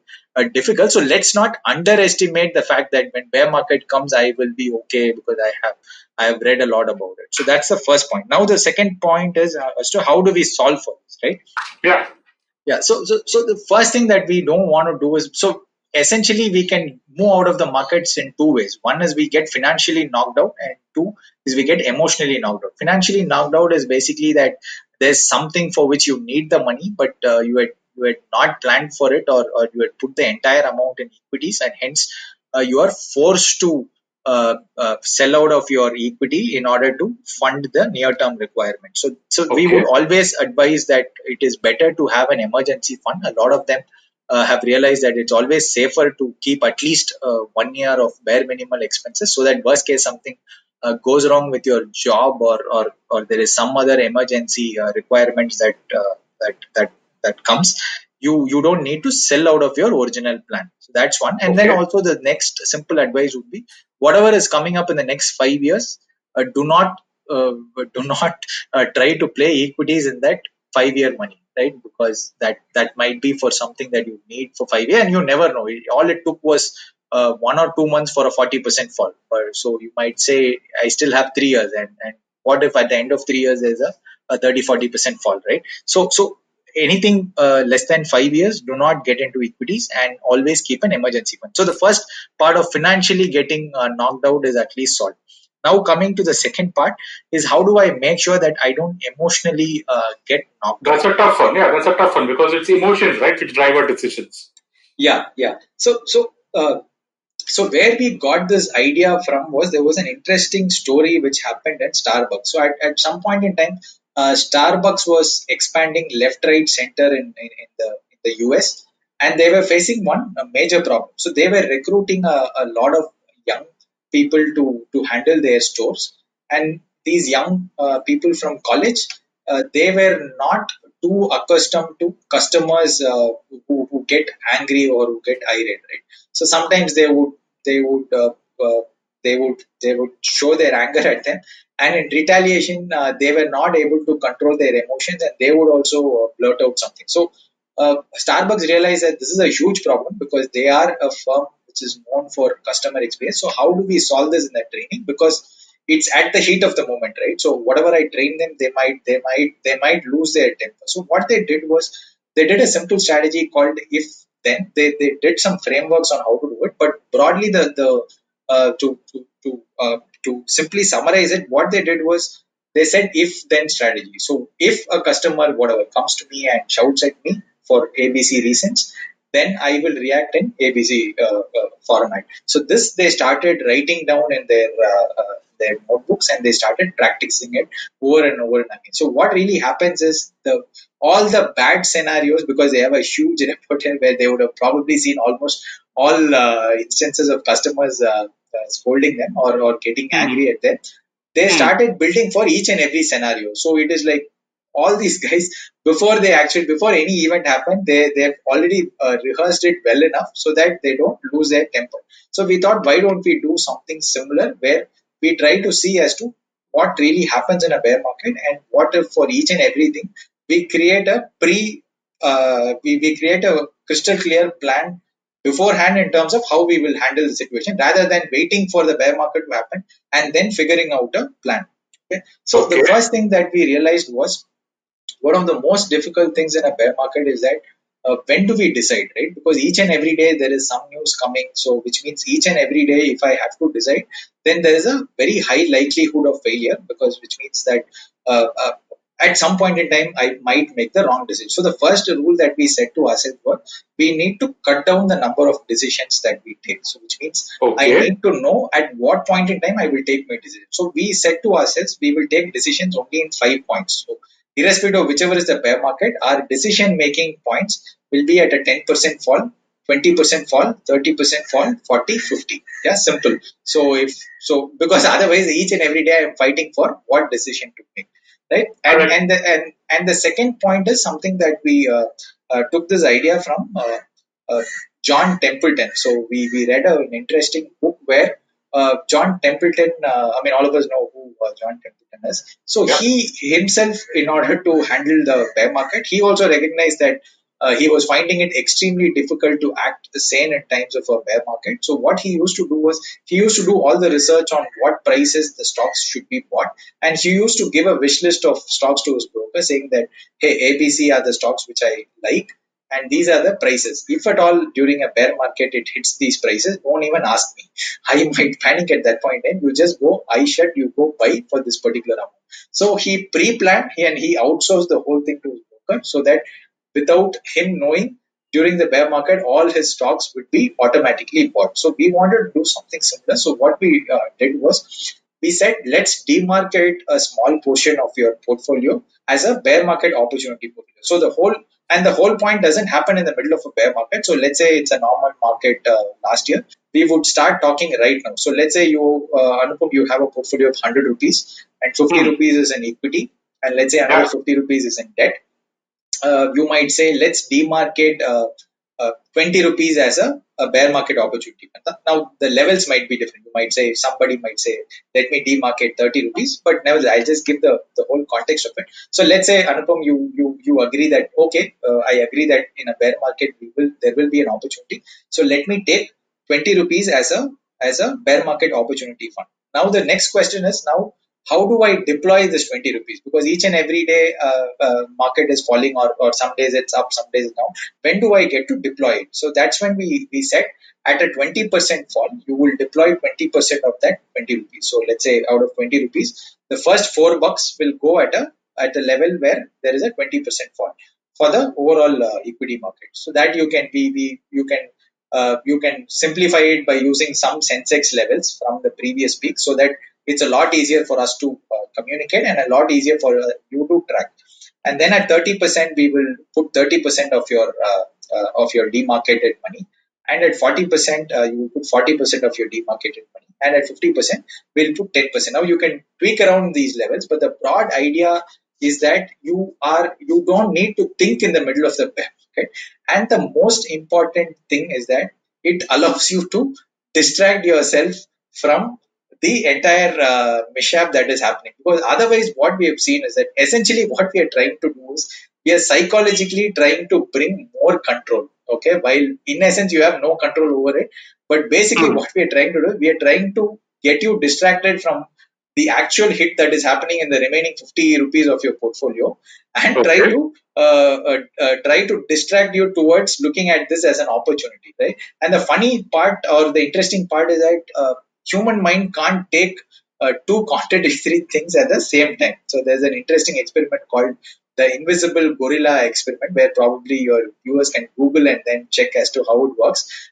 difficult. So let's not underestimate the fact that when bear market comes, I will be okay because I have read a lot about it. So that's the first point. Now the second point is as to how do we solve for this, right? Yeah. Yeah. So the first thing that we don't want to do is, so essentially we can move out of the markets in two ways. One is we get financially knocked out, and two is we get emotionally knocked out. Financially knocked out is basically that there's something for which you need the money, but you had not planned for it, or you had put the entire amount in equities, and hence you are forced to sell out of your equity in order to fund the near-term requirement. So we would always advise that it is better to have an emergency fund. A lot of them have realized that it's always safer to keep at least 1 year of bare minimal expenses, so that worst case something goes wrong with your job, or there is some other emergency requirements that comes, you don't need to sell out of your original plan. So that's one. And then also the next simple advice would be, whatever is coming up in the next 5 years, do not try to play equities in that 5 year money, right? Because that might be for something that you need for 5 years, and you never know. All it took was 1 or 2 months for a 40% fall. So you might say, I still have 3 years, and what if at the end of 3 years there's a 30-40% fall, right? So anything less than 5 years, do not get into equities, and always keep an emergency fund. So the first part of financially getting knocked out is at least solved. Now coming to the second part is how do I make sure that I don't emotionally get knocked That's out. a tough one. Yeah, that's a tough one because it's emotions, right, which drive our decisions. Yeah. So where we got this idea from was there was an interesting story which happened at Starbucks. So at some point in time, Starbucks was expanding left, right, center in the US, and they were facing one a major problem. So they were recruiting a lot of young people to handle their stores, and these young people from college, they were not too accustomed to customers who get angry or who get irate, right? So sometimes they would uh, uh, they would show their anger at them, and in retaliation, they were not able to control their emotions, and they would also blurt out something. So Starbucks realized that this is a huge problem because they are a firm which is known for customer experience. So how do we solve this in the training? Because it's at the heat of the moment, right? So whatever I train them, they might lose their temper. So what they did was they did a simple strategy called if then. They did some frameworks on how to do it, but broadly the to simply summarize it, what they did was they said if then strategy. So if a customer whatever comes to me and shouts at me for ABC reasons, then I will react in ABC format. So this they started writing down in their notebooks, and they started practicing it over and over and again. So what really happens is the all the bad scenarios, because they have a huge repertoire where they would have probably seen almost all instances of customers scolding them or getting Hmm. angry at them. They Hmm. started building for each and every scenario. So it is like all these guys before any event happened, they've already rehearsed it well enough so that they don't lose their temper. So we thought, why don't we do something similar where we try to see as to what really happens in a bear market, and what if for each and everything we create a we create a crystal clear plan beforehand in terms of how we will handle the situation rather than waiting for the bear market to happen and then figuring out a plan. Okay? So the Okay. first thing that we realized was one of the most difficult things in a bear market is that when do we decide, right? Because each and every day there is some news coming. So which means each and every day, if I have to decide, then there is a very high likelihood of failure, because which means that at some point in time I might make the wrong decision. So the first rule that we set to ourselves was we need to cut down the number of decisions that we take. So which means I Okay. need to know at what point in time I will take my decision. So we said to ourselves we will take decisions only in 5 points. So irrespective of whichever is the bear market, our decision making points will be at a 10% fall, 20% fall, 30% fall, 40, 50. Yeah, simple. So because otherwise each and every day I'm fighting for what decision to make, right? Correct. And the second point is something that we took this idea from uh, John Templeton. So we read an interesting book where John Templeton, I mean, all of us know who John Templeton is. So Yeah. he himself, in order to handle the bear market, he also recognized that he was finding it extremely difficult to act sane in times of a bear market. So what he used to do was he used to do all the research on what prices the stocks should be bought, and he used to give a wish list of stocks to his broker, saying that, hey, ABC are the stocks which I like, and these are the prices. If at all during a bear market it hits these prices, don't even ask me. I might panic at that point, and you just go, I shut, you go buy for this particular amount. So he pre-planned and he outsourced the whole thing to his broker, so that without him knowing, during the bear market, all his stocks would be automatically bought. So we wanted to do something similar. So what we did was we said, let's demarcate a small portion of your portfolio as a bear market opportunity portfolio. So the whole point doesn't happen in the middle of a bear market. So let's say it's a normal market last year. We would start talking right now. So let's say Anupam, you have a portfolio of 100 rupees, and 50 Hmm. rupees is in equity, and let's say another Yeah. 50 rupees is in debt. You might say, let's demarcate 20 rupees as a bear market opportunity. Now, the levels might be different. You might say, somebody might say, let me demarcate 30 rupees, but nevertheless, I'll just give the whole context of it. So let's say, Anupam, you agree that, okay, I agree that in a bear market, there will be an opportunity. So let me take 20 rupees as a bear market opportunity fund. Now, the next question is now, how do I deploy this 20 rupees? Because each and every day market is falling, or some days it's up, some days it's down. When do I get to deploy it? So that's when we said, at a 20% fall, you will deploy 20% of that 20 rupees. So let's say out of 20 rupees, the first $4 will go at a level where there is a 20% fall for the overall equity market. So that you can simplify it by using some Sensex levels from the previous peak, so that it's a lot easier for us to communicate and a lot easier for you to track. And then at 30%, we will put 30% of your demarcated money, and at 40%, you will put 40% of your demarcated money, and at 50%, we'll put 10%. Now you can tweak around these levels, but the broad idea is that you don't need to think in the middle of the bear market. And the most important thing is that it allows you to distract yourself from the entire mishap that is happening. Because otherwise, what we have seen is that essentially what we are trying to do is we are psychologically trying to bring more control. Okay, while in essence you have no control over it, but basically what we are trying to do, we are trying to get you distracted from the actual hit that is happening in the remaining 50 rupees of your portfolio, and try to distract you towards looking at this as an opportunity, right? And the funny part or the interesting part is that human mind can't take two contradictory things at the same time. So there's an interesting experiment called the invisible gorilla experiment, where probably your viewers can Google and then check as to how it works.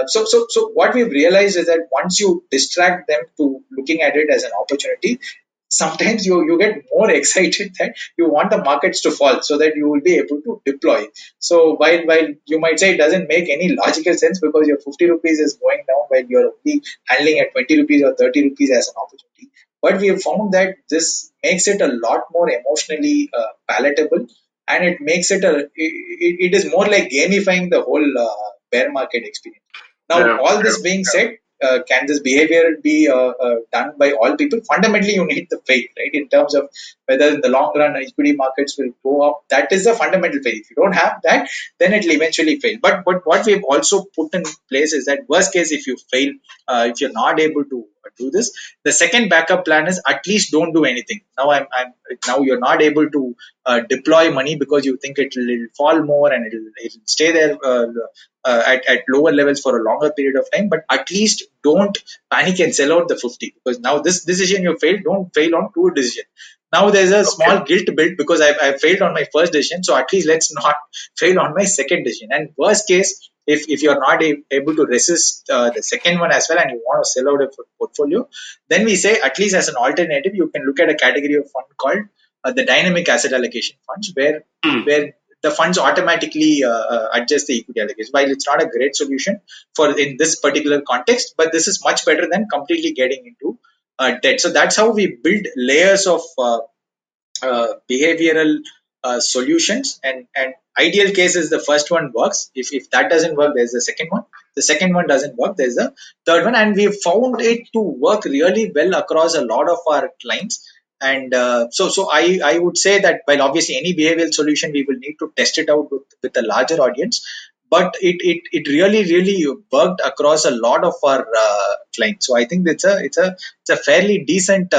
So what we've realized is that once you distract them to looking at it as an opportunity, sometimes you get more excited that you want the markets to fall so that you will be able to deploy. So while you might say it doesn't make any logical sense because your 50 rupees is going down while you're only handling at 20 rupees or 30 rupees as an opportunity, but we have found that this makes it a lot more emotionally palatable, and it makes it is more like gamifying the whole bear market experience. Now, all this being said, can this behavior be done by all people? Fundamentally, you need the faith, right? In terms of whether in the long run equity markets will go up, that is the fundamental faith. If you don't have that, then it will eventually fail. But what we've also put in place is that worst case, if you fail, if you're not able to do this, the second backup plan is at least don't do anything. Now you're not able to deploy money because you think it'll fall more and it'll stay there at lower levels for a longer period of time, but at least don't panic and sell out the 50, because now this decision you failed, don't fail on two decisions. Now there's a small guilt built because I failed on my first decision, so at least let's not fail on my second decision. And worst case, if you're not able to resist the second one as well and you want to sell out a portfolio, then we say at least as an alternative, you can look at a category of fund called the dynamic asset allocation funds, where the funds automatically adjust the equity allocation. While it's not a great solution for in this particular context, but this is much better than completely getting into debt. So that's how we build layers of behavioral solutions. And ideal case is the first one works. If that doesn't work, there's the second one. The second one doesn't work, there's the third one. And we've found it to work really well across a lot of our clients. And so I would say that while obviously any behavioral solution, we will need to test it out with a larger audience, but it really worked across a lot of our clients. So I think it's a fairly decent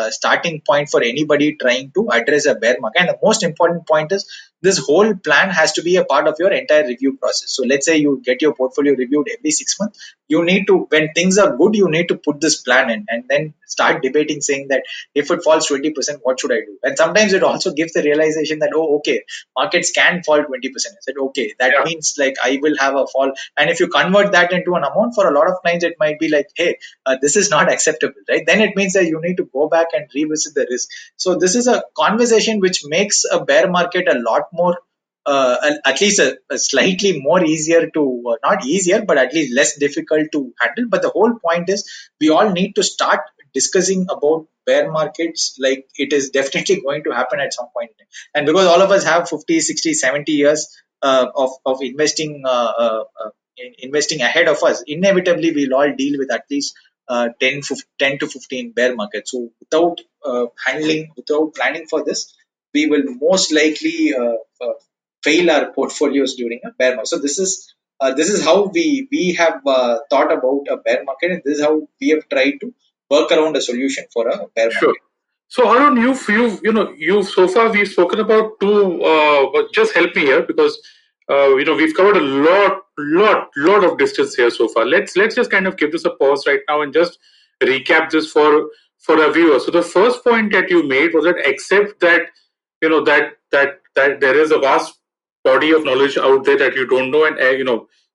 starting point for anybody trying to address a bear market. And the most important point is this whole plan has to be a part of your entire review process. So let's say you get your portfolio reviewed every 6 months. You need to, when things are good, you need to put this plan in and then start debating, saying that if it falls 20%, what should I do? And sometimes it also gives the realization that, oh, okay, markets can fall 20%. I said, okay, that means like I will have a fall. And if you convert that into an amount, for a lot of clients, it might be like, hey, this is not acceptable, right? Then it means that you need to go back and revisit the risk. So this is a conversation which makes a bear market a lot more, at least a slightly more easier to, not easier, but at least less difficult to handle. But the whole point is we all need to start discussing about bear markets like it is definitely going to happen at some point. And because all of us have 50, 60, 70 years of investing investing ahead of us, inevitably we'll all deal with at least 10 to 15 bear markets. So without without planning for this, we will most likely fail our portfolios during a bear market. So this is how we have thought about a bear market, and this is how we have tried to work around a solution for a bear market. Sure. So Arun, you've so far we've spoken about two. Just help me here, because we've covered a lot lot of distance here so far. Let's just kind of give this a pause right now and just recap this for our viewers. So the first point that you made was that accept that that there is a vast body of knowledge out there that you don't know, and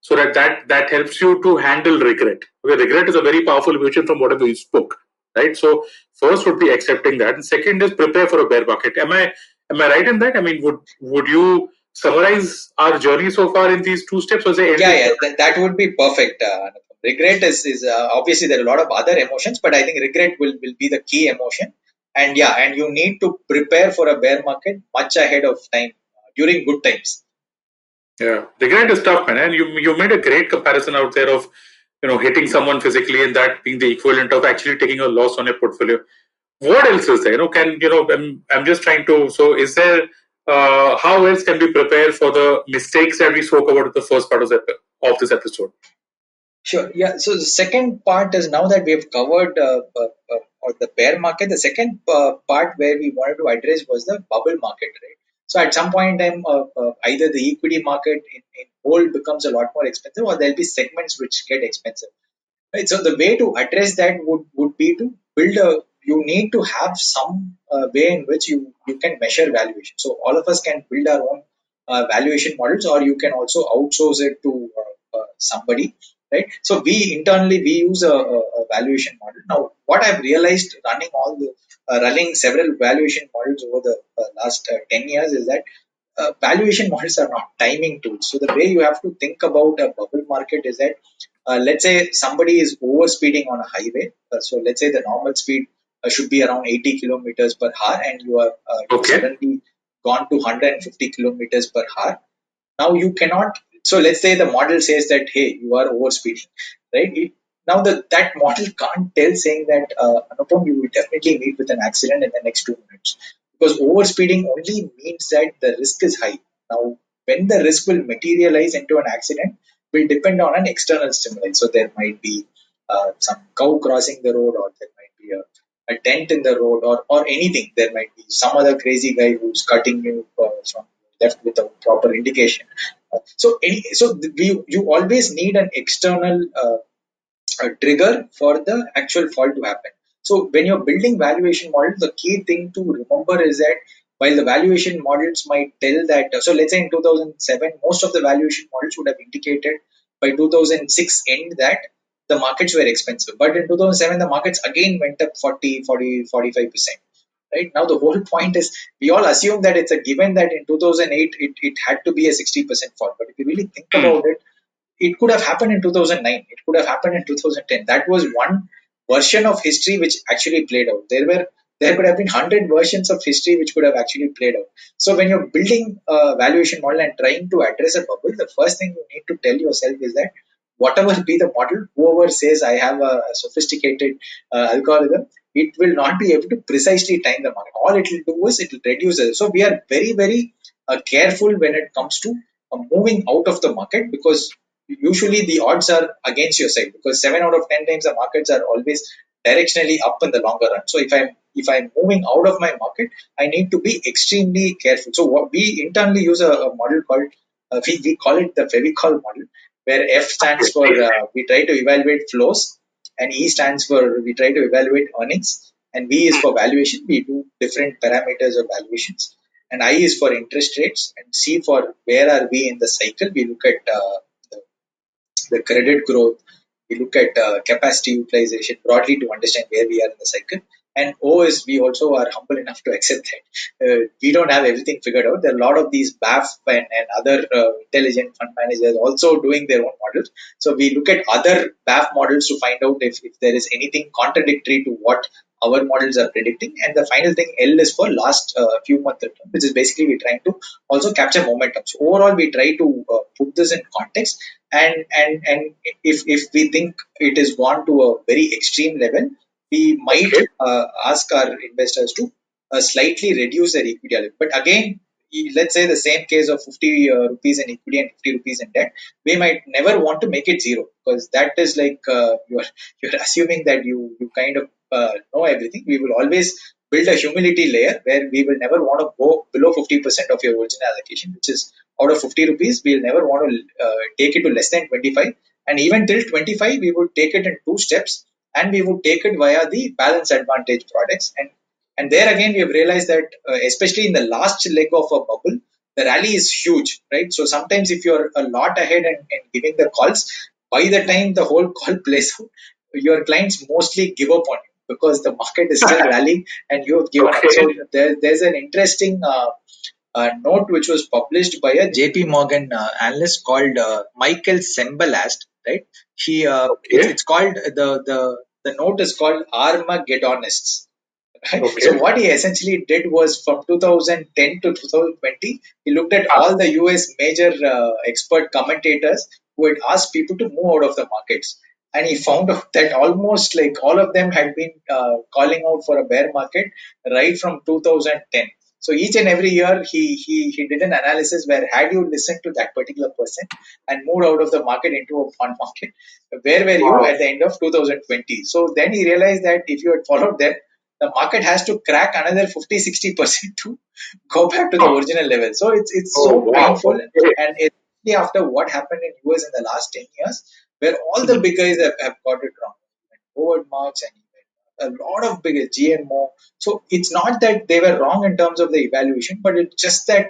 so that helps you to handle regret. Okay, regret is a very powerful emotion from whatever you spoke, right? So first would be accepting that, and second is prepare for a bear market. Am I right in that? I mean, would you summarize our journey so far in these two steps? Or say that would be perfect. Regret is obviously there are a lot of other emotions, but I think regret will be the key emotion. And and you need to prepare for a bear market much ahead of time during good times. Yeah, regret is tough, man. And you made a great comparison out there of hitting someone physically and that being the equivalent of actually taking a loss on your portfolio. What else is there? I'm just trying to. So, is there? How else can we prepare for the mistakes that we spoke about at the first part of this episode? Sure. Yeah. So the second part is, now that we have covered or the bear market, the second part where we wanted to address was the bubble market, right? So at some point in time, either the equity market in whole becomes a lot more expensive, or there'll be segments which get expensive. Right. So the way to address that would be to build you need to have some way in which you can measure valuation. So all of us can build our own valuation models, or you can also outsource it to somebody, right? So we internally we use a valuation model. Now, what I've realized running several valuation models over the last 10 years is that valuation models are not timing tools. So the way you have to think about a bubble market is that let's say somebody is overspeeding on a highway. So let's say the normal speed should be around 80 kilometers per hour, and you are suddenly gone to 150 kilometers per hour. Now you cannot. So let's say the model says that, hey, you are overspeeding, right? Now that model can't tell saying that Anupam, you will definitely meet with an accident in the next 2 minutes, because overspeeding only means that the risk is high. Now, when the risk will materialize into an accident will depend on an external stimuli. So there might be some cow crossing the road, or there might be a dent in the road, or anything. There might be some other crazy guy who's cutting you from left without proper indication. You always need an external trigger for the actual fall to happen. So when you're building valuation models, the key thing to remember is that while the valuation models might tell that, so let's say in 2007, most of the valuation models would have indicated by 2006 end that the markets were expensive. But in 2007, the markets again went up 45%. Right now, the whole point is we all assume that it's a given that in 2008 it had to be a 60% fall. But if you really think about it, it could have happened in 2009. It could have happened in 2010. That was one version of history which actually played out. There could have been 100 versions of history which could have actually played out. So when you're building a valuation model and trying to address a bubble, the first thing you need to tell yourself is that whatever be the model, whoever says I have a sophisticated algorithm, it will not be able to precisely time the market. All it will do is it will reduce it. So we are very, very careful when it comes to moving out of the market, because usually the odds are against your side, because 7 out of 10 times the markets are always directionally up in the longer run. So if I'm moving out of my market, I need to be extremely careful. So what we internally use a model called we call it the Fevicol model, where F stands for we try to evaluate flows, and E stands for we try to evaluate earnings, and V is for valuation. We do different parameters of valuations, and I is for interest rates, and C for where are we in the cycle. We look at the credit growth. We look at capacity utilization broadly to understand where we are in the cycle. And O is we also are humble enough to accept that we don't have everything figured out. There are a lot of these BAF and other intelligent fund managers also doing their own models. So we look at other BAF models to find out if there is anything contradictory to what our models are predicting. And the final thing, L is for last few months return, which is basically we're trying to also capture momentum. So overall, we try to put this in context, and if we think it has gone to a very extreme level, we might ask our investors to slightly reduce their equity allocation. But again, let's say the same case of 50 rupees in equity and 50 rupees in debt, we might never want to make it zero, because that is like you're assuming that you kind of know everything. We will always build a humility layer where we will never want to go below 50% of your original allocation, which is out of 50 rupees, we'll never want to take it to less than 25. And even till 25, we would take it in two steps, and we would take it via the balance advantage products. And there again, we have realized that, especially in the last leg of a bubble, the rally is huge, right? So sometimes if you're a lot ahead and giving the calls, by the time the whole call plays out, your clients mostly give up on you because the market is still rallying and you've given up. So Okay. there's an interesting note which was published by a JP Morgan analyst called Michael Sembalast, right? Okay. It's called the note is called Armageddonists. Right? So Okay. what he essentially did was from 2010 to 2020, he looked at Ah, all the US major expert commentators who had asked people to move out of the markets. And he found out that almost like all of them had been calling out for a bear market right from 2010. So each and every year he did an analysis where had you listened to that particular person and moved out of the market into a fund market, where were you wow. at the end of 2020? So then he realized that if you had followed them, the market has to crack another 50-60% to go back to the Ah, original level. So it's oh, so wow. painful, Okay. and especially after what happened in US in the last 10 years, where all the Mhm. big guys have got it wrong. Howard Marks and even a lot of big GMO. So it's not that they were wrong in terms of the evaluation, but it's just that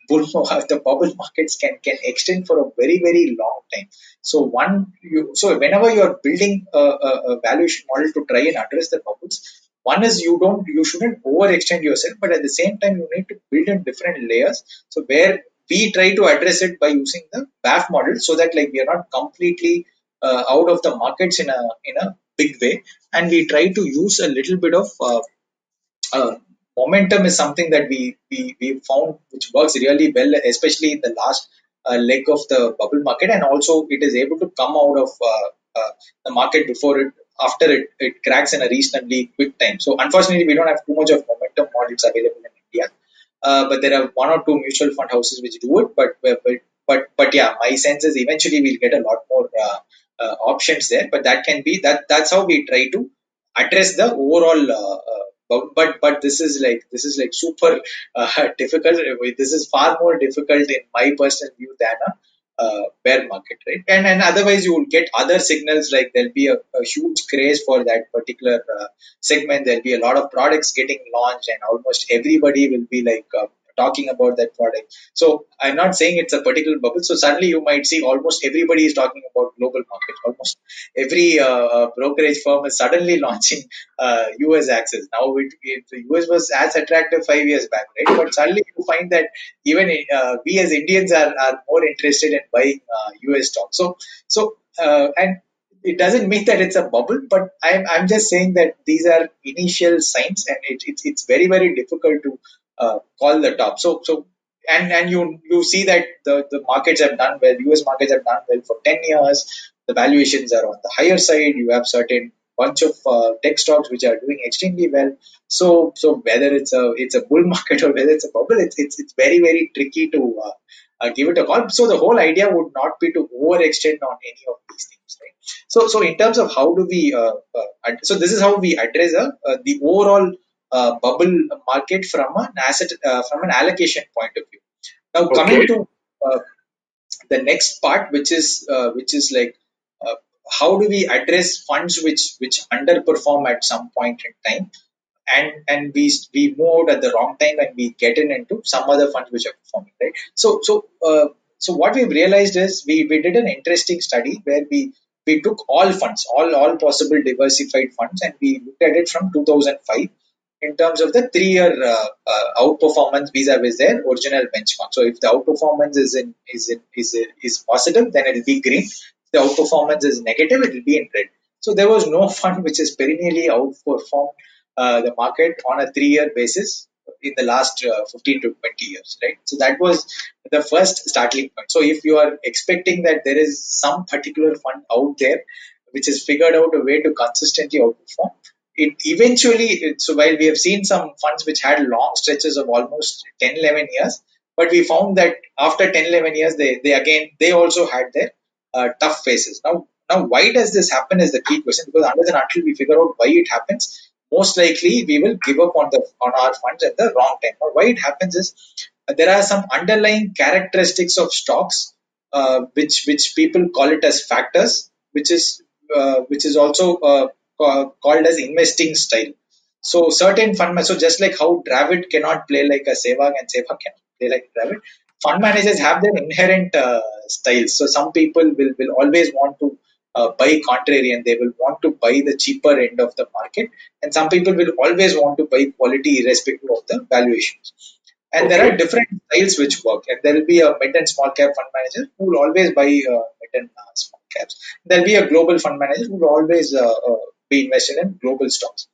the bubble markets can extend for a very long time. So whenever you are building a valuation model to try and address the bubbles, one is you shouldn't overextend yourself, but at the same time you need to build in different layers. So where we try to address it by using the BAF model, so that like we are not completely out of the markets in a big way, and we try to use a little bit of uh, momentum is something that we found which works really well, especially in the last leg of the bubble market, and also it is able to come out of the market before it after it cracks in a reasonably quick time. So unfortunately, we don't have too much of momentum models available in India, but there are one or two mutual fund houses which do it. But yeah, my sense is eventually we'll get a lot more options there. But that can be that's how we try to address the overall but this is like super difficult. This is far more difficult in my personal view than a bear market, right? And otherwise you will get other signals, like there'll be a huge craze for that particular segment. There'll be a lot of products getting launched, and almost everybody will be like talking about that product. So I'm not saying it's a particular bubble. So suddenly you might see almost everybody is talking about global markets. Almost every brokerage firm is suddenly launching US access. Now the US was as attractive 5 years back, right? But suddenly you find that even we as Indians are more interested in buying US stocks. And it doesn't mean that it's a bubble, but I'm just saying that these are initial signs, and it's very difficult to call the top. And you see that the markets have done well. US markets have done well for 10 years. The valuations are on the higher side. You have certain bunch of tech stocks which are doing extremely well. So whether it's a bull market or whether it's a bubble, it's very tricky to give it a call. So the whole idea would not be to overextend on any of these things, right? So in terms of how do we so this is how we address the overall bubble market from an asset from an allocation point of view. Now coming Okay. to uh, the next part, which is like uh, how do we address funds which underperform at some point in time, and we move out at the wrong time and we get into some other funds which are performing, right? So what we've realized is we did an interesting study where we took all funds, all possible diversified funds, and we looked at it from 2005 in terms of the 3 year outperformance vis-a-vis their original benchmark. So if the outperformance is positive, then it will be green. If the outperformance is negative, it will be in red. So there was no fund which is perennially outperformed the market on a 3 year basis in the last 15 to 20 years, right? So that was the first starting point. So if you are expecting that there is some particular fund out there which has figured out a way to consistently outperform, it eventually, so while we have seen some funds which had long stretches of almost 10, 11 years, but we found that after 10, 11 years, they also had their tough phases. Now, why does this happen is the key question, because unless and until we figure out why it happens, most likely we will give up on our funds at the wrong time. Now, why it happens is there are some underlying characteristics of stocks which people call it as factors, which is also called as investing style. So certain so just like how Dravid cannot play like a Sehwag and Sehwag cannot play like Dravid, fund managers have their inherent styles. So some people will always want to buy contrarian, they will want to buy the cheaper end of the market, and some people will always want to buy quality irrespective of the valuations. And there are different styles which work. And there will be a mid and small cap fund manager who will always buy mid and small caps. There will be a global fund manager who will always be invested in global stocks.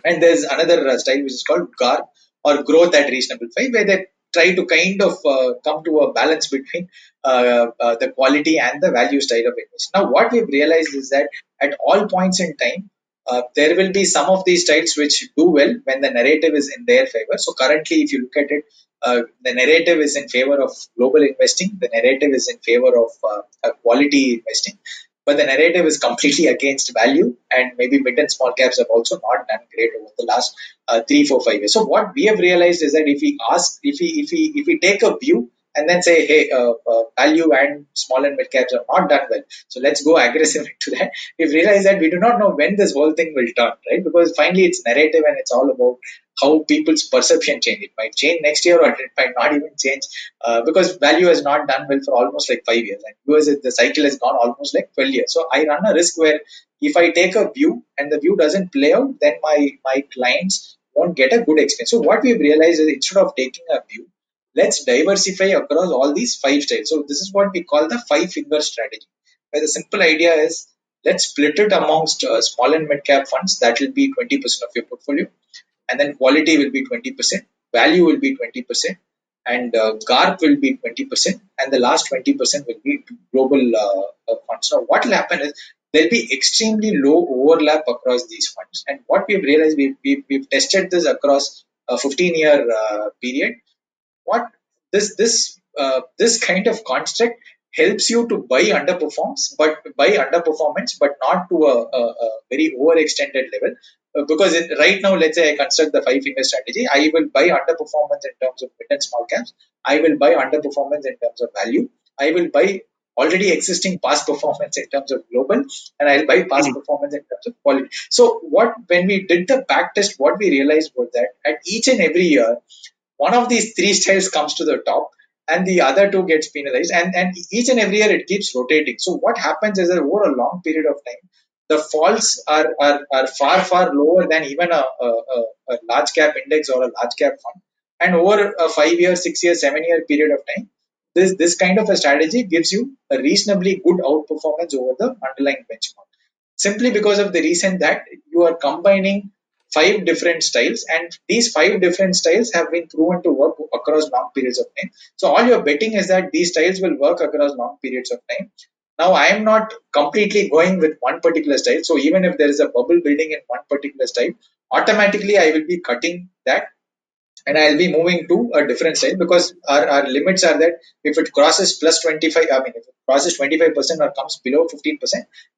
And there's another style which is called GAR, or growth at reasonable price, where they try to kind of come to a balance between the quality and the value style of investment. Now, what we've realized is that at all points in time, there will be some of these styles which do well when the narrative is in their favor. So currently, if you look at it, the narrative is in favor of global investing. The narrative is in favor of quality investing. But the narrative is completely against value, and maybe mid and small caps have also not done great over the last 3, 4, 5 years. So what we have realized is that if we take a view and then say, hey, value and small and mid caps have not done well, so let's go aggressive into that. We've realized that we do not know when this whole thing will turn, right? Because finally it's narrative and it's all about how people's perception change. It might change next year, or it might not even change because value has not done well for almost like 5 years, and US the cycle has gone almost like 12 years. So I run a risk where if I take a view and the view doesn't play out, then my clients won't get a good experience. So what we've realized is instead of taking a view, let's diversify across all these 5 styles. So this is what we call the 5-finger strategy, where the simple idea is let's split it amongst small and mid cap funds. That will be 20% of your portfolio, and then quality will be 20%, value will be 20%, and GARP will be 20%, and the last 20% will be global funds. Now, what will happen is there'll be extremely low overlap across these funds. And what we've realized, we've tested this across a 15-year period. What this kind of construct helps you to buy underperformance, but not to a very overextended level. Because right now, let's say I construct the 5-finger strategy, I will buy underperformance in terms of mid and small caps. I will buy underperformance in terms of value. I will buy already existing past performance in terms of global, and I'll buy past performance in terms of quality. So when we did the back test, what we realized was that at each and every year, one of these 3 styles comes to the top and the other 2 gets penalized, and each and every year it keeps rotating. So what happens is that over a long period of time, the falls are far lower than even a large cap index or a large cap fund. And over a 5-year, 6-year, 7-year period of time, this kind of a strategy gives you a reasonably good outperformance over the underlying benchmark, simply because of the reason that you are combining 5 different styles, and these 5 different styles have been proven to work across long periods of time. So all you're betting is that these styles will work across long periods of time. Now, I am not completely going with one particular style. So even if there is a bubble building in one particular style, automatically I will be cutting that and I'll be moving to a different style, because our limits are that if it crosses plus 25, if it crosses 25% or comes below 15%,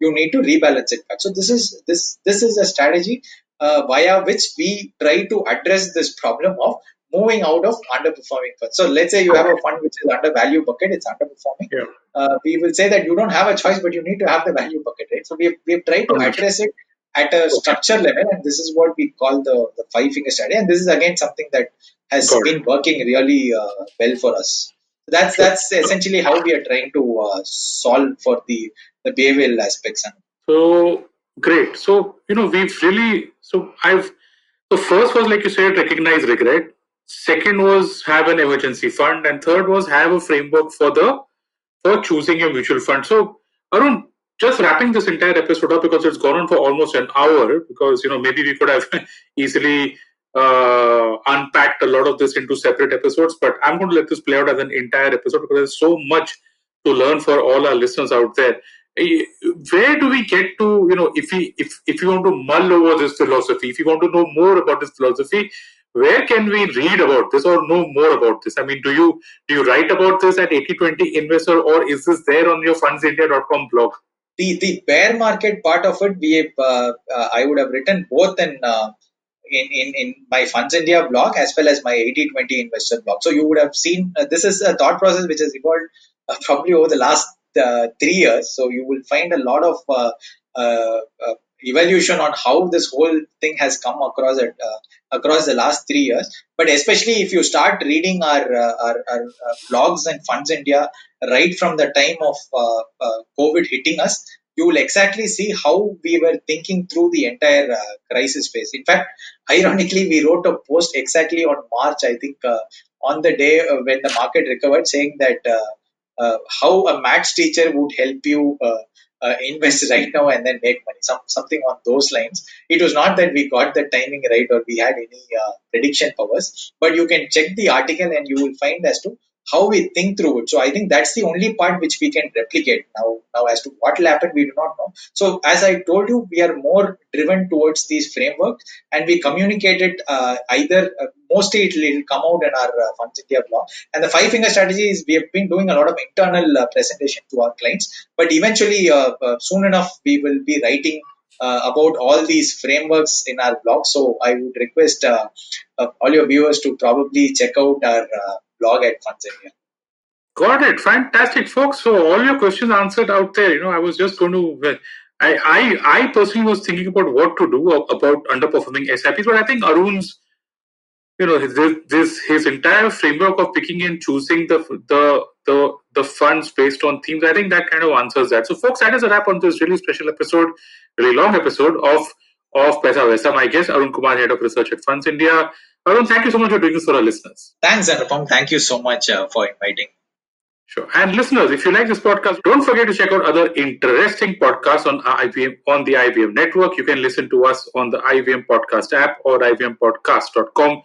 you need to rebalance it back. So this is a strategy via which we try to address this problem of moving out of underperforming funds. So let's say you have a fund which is under value bucket, it's underperforming. Yeah. We will say that you don't have a choice, but you need to have the value bucket, right? So we've tried to address it at a structure level, and this is what we call the 5-finger strategy. And this is again something that has been working really well for us. That's essentially how we are trying to solve for the behavioral aspects. So great. So we've really so first was, like you said, recognize regret. Second was have an emergency fund, and third was have a framework for choosing your mutual fund. So Arun, just wrapping this entire episode up, because it's gone on for almost an hour, because maybe we could have easily unpacked a lot of this into separate episodes, but I'm going to let this play out as an entire episode because there's so much to learn for all our listeners out there. Where do we get to, if you want to mull over this philosophy, if you want to know more about this philosophy, where can we read about this or know more about this? I mean, do you write about this at 8020 Investor, or is this there on your fundsindia.com blog? the bear market part of it, we have, I would have written both in my Fundsindia blog as well as my 80/20 investor blog. So you would have seen this is a thought process which has evolved probably over the last 3 years. So you will find a lot of evolution on how this whole thing has come across the last 3 years. But especially if you start reading our blogs and Fundsindia right from the time of COVID hitting us, you will exactly see how we were thinking through the entire crisis phase. In fact, ironically, we wrote a post exactly on March, I think, on the day when the market recovered, saying that how a maths teacher would help you invest right now and then make money, something on those lines. It was not that we got the timing right or we had any prediction powers, but you can check the article and you will find as to how we think through it. So I think that's the only part which we can replicate now. Now, as to what will happen, we do not know. So as I told you, we are more driven towards these frameworks, and we communicate it either mostly it will come out in our Fundsindia blog. And the 5-finger strategy is we have been doing a lot of internal presentation to our clients, but eventually soon enough we will be writing about all these frameworks in our blog. So I would request all your viewers to probably check out our blog at Fundsindia. Got it. Fantastic, folks. So all your questions answered out there. I was just going to. I personally was thinking about what to do about underperforming SIPs, but I think Arun's, his entire framework of picking and choosing the funds based on themes, I think that kind of answers that. So, folks, that is a wrap on this really special episode, really long episode of Paisa Vaisa. My guest, Arun Kumar, Head of Research at Fundsindia. Arun, thank you so much for doing this for our listeners. Thanks, Anupam. Thank you so much for inviting. Sure. And listeners, if you like this podcast, don't forget to check out other interesting podcasts on the IVM network. You can listen to us on the IVM Podcast app or ivmpodcast.com.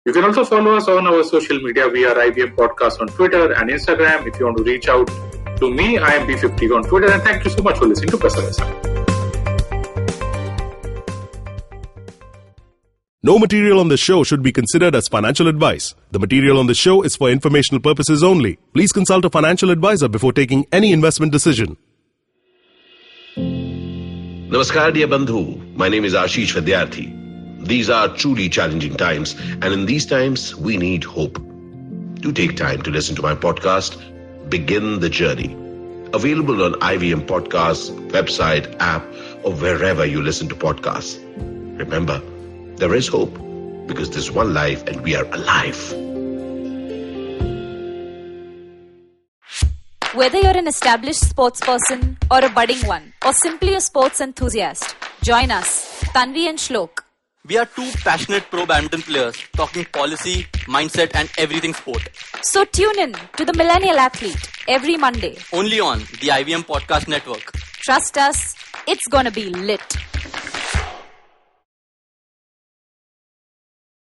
You can also follow us on our social media. We are IVM Podcast on Twitter and Instagram. If you want to reach out to me, I am B50 on Twitter. And thank you so much for listening to Paisa Vaisa. No material on this show should be considered as financial advice. The material on this show is for informational purposes only. Please consult a financial advisor before taking any investment decision. Namaskar, dear Bandhu. My name is Ashish Vidyarthi. These are truly challenging times, and in these times, we need hope. Do take time to listen to my podcast, Begin the Journey. Available on IVM Podcasts, website, app, or wherever you listen to podcasts. Remember, there is hope because there's one life and we are alive. Whether you're an established sports person or a budding one or simply a sports enthusiast, join us, Tanvi and Shlok. We are two passionate pro badminton players talking policy, mindset and everything sport. So tune in to The Millennial Athlete every Monday. Only on the IVM Podcast Network. Trust us, it's gonna be lit.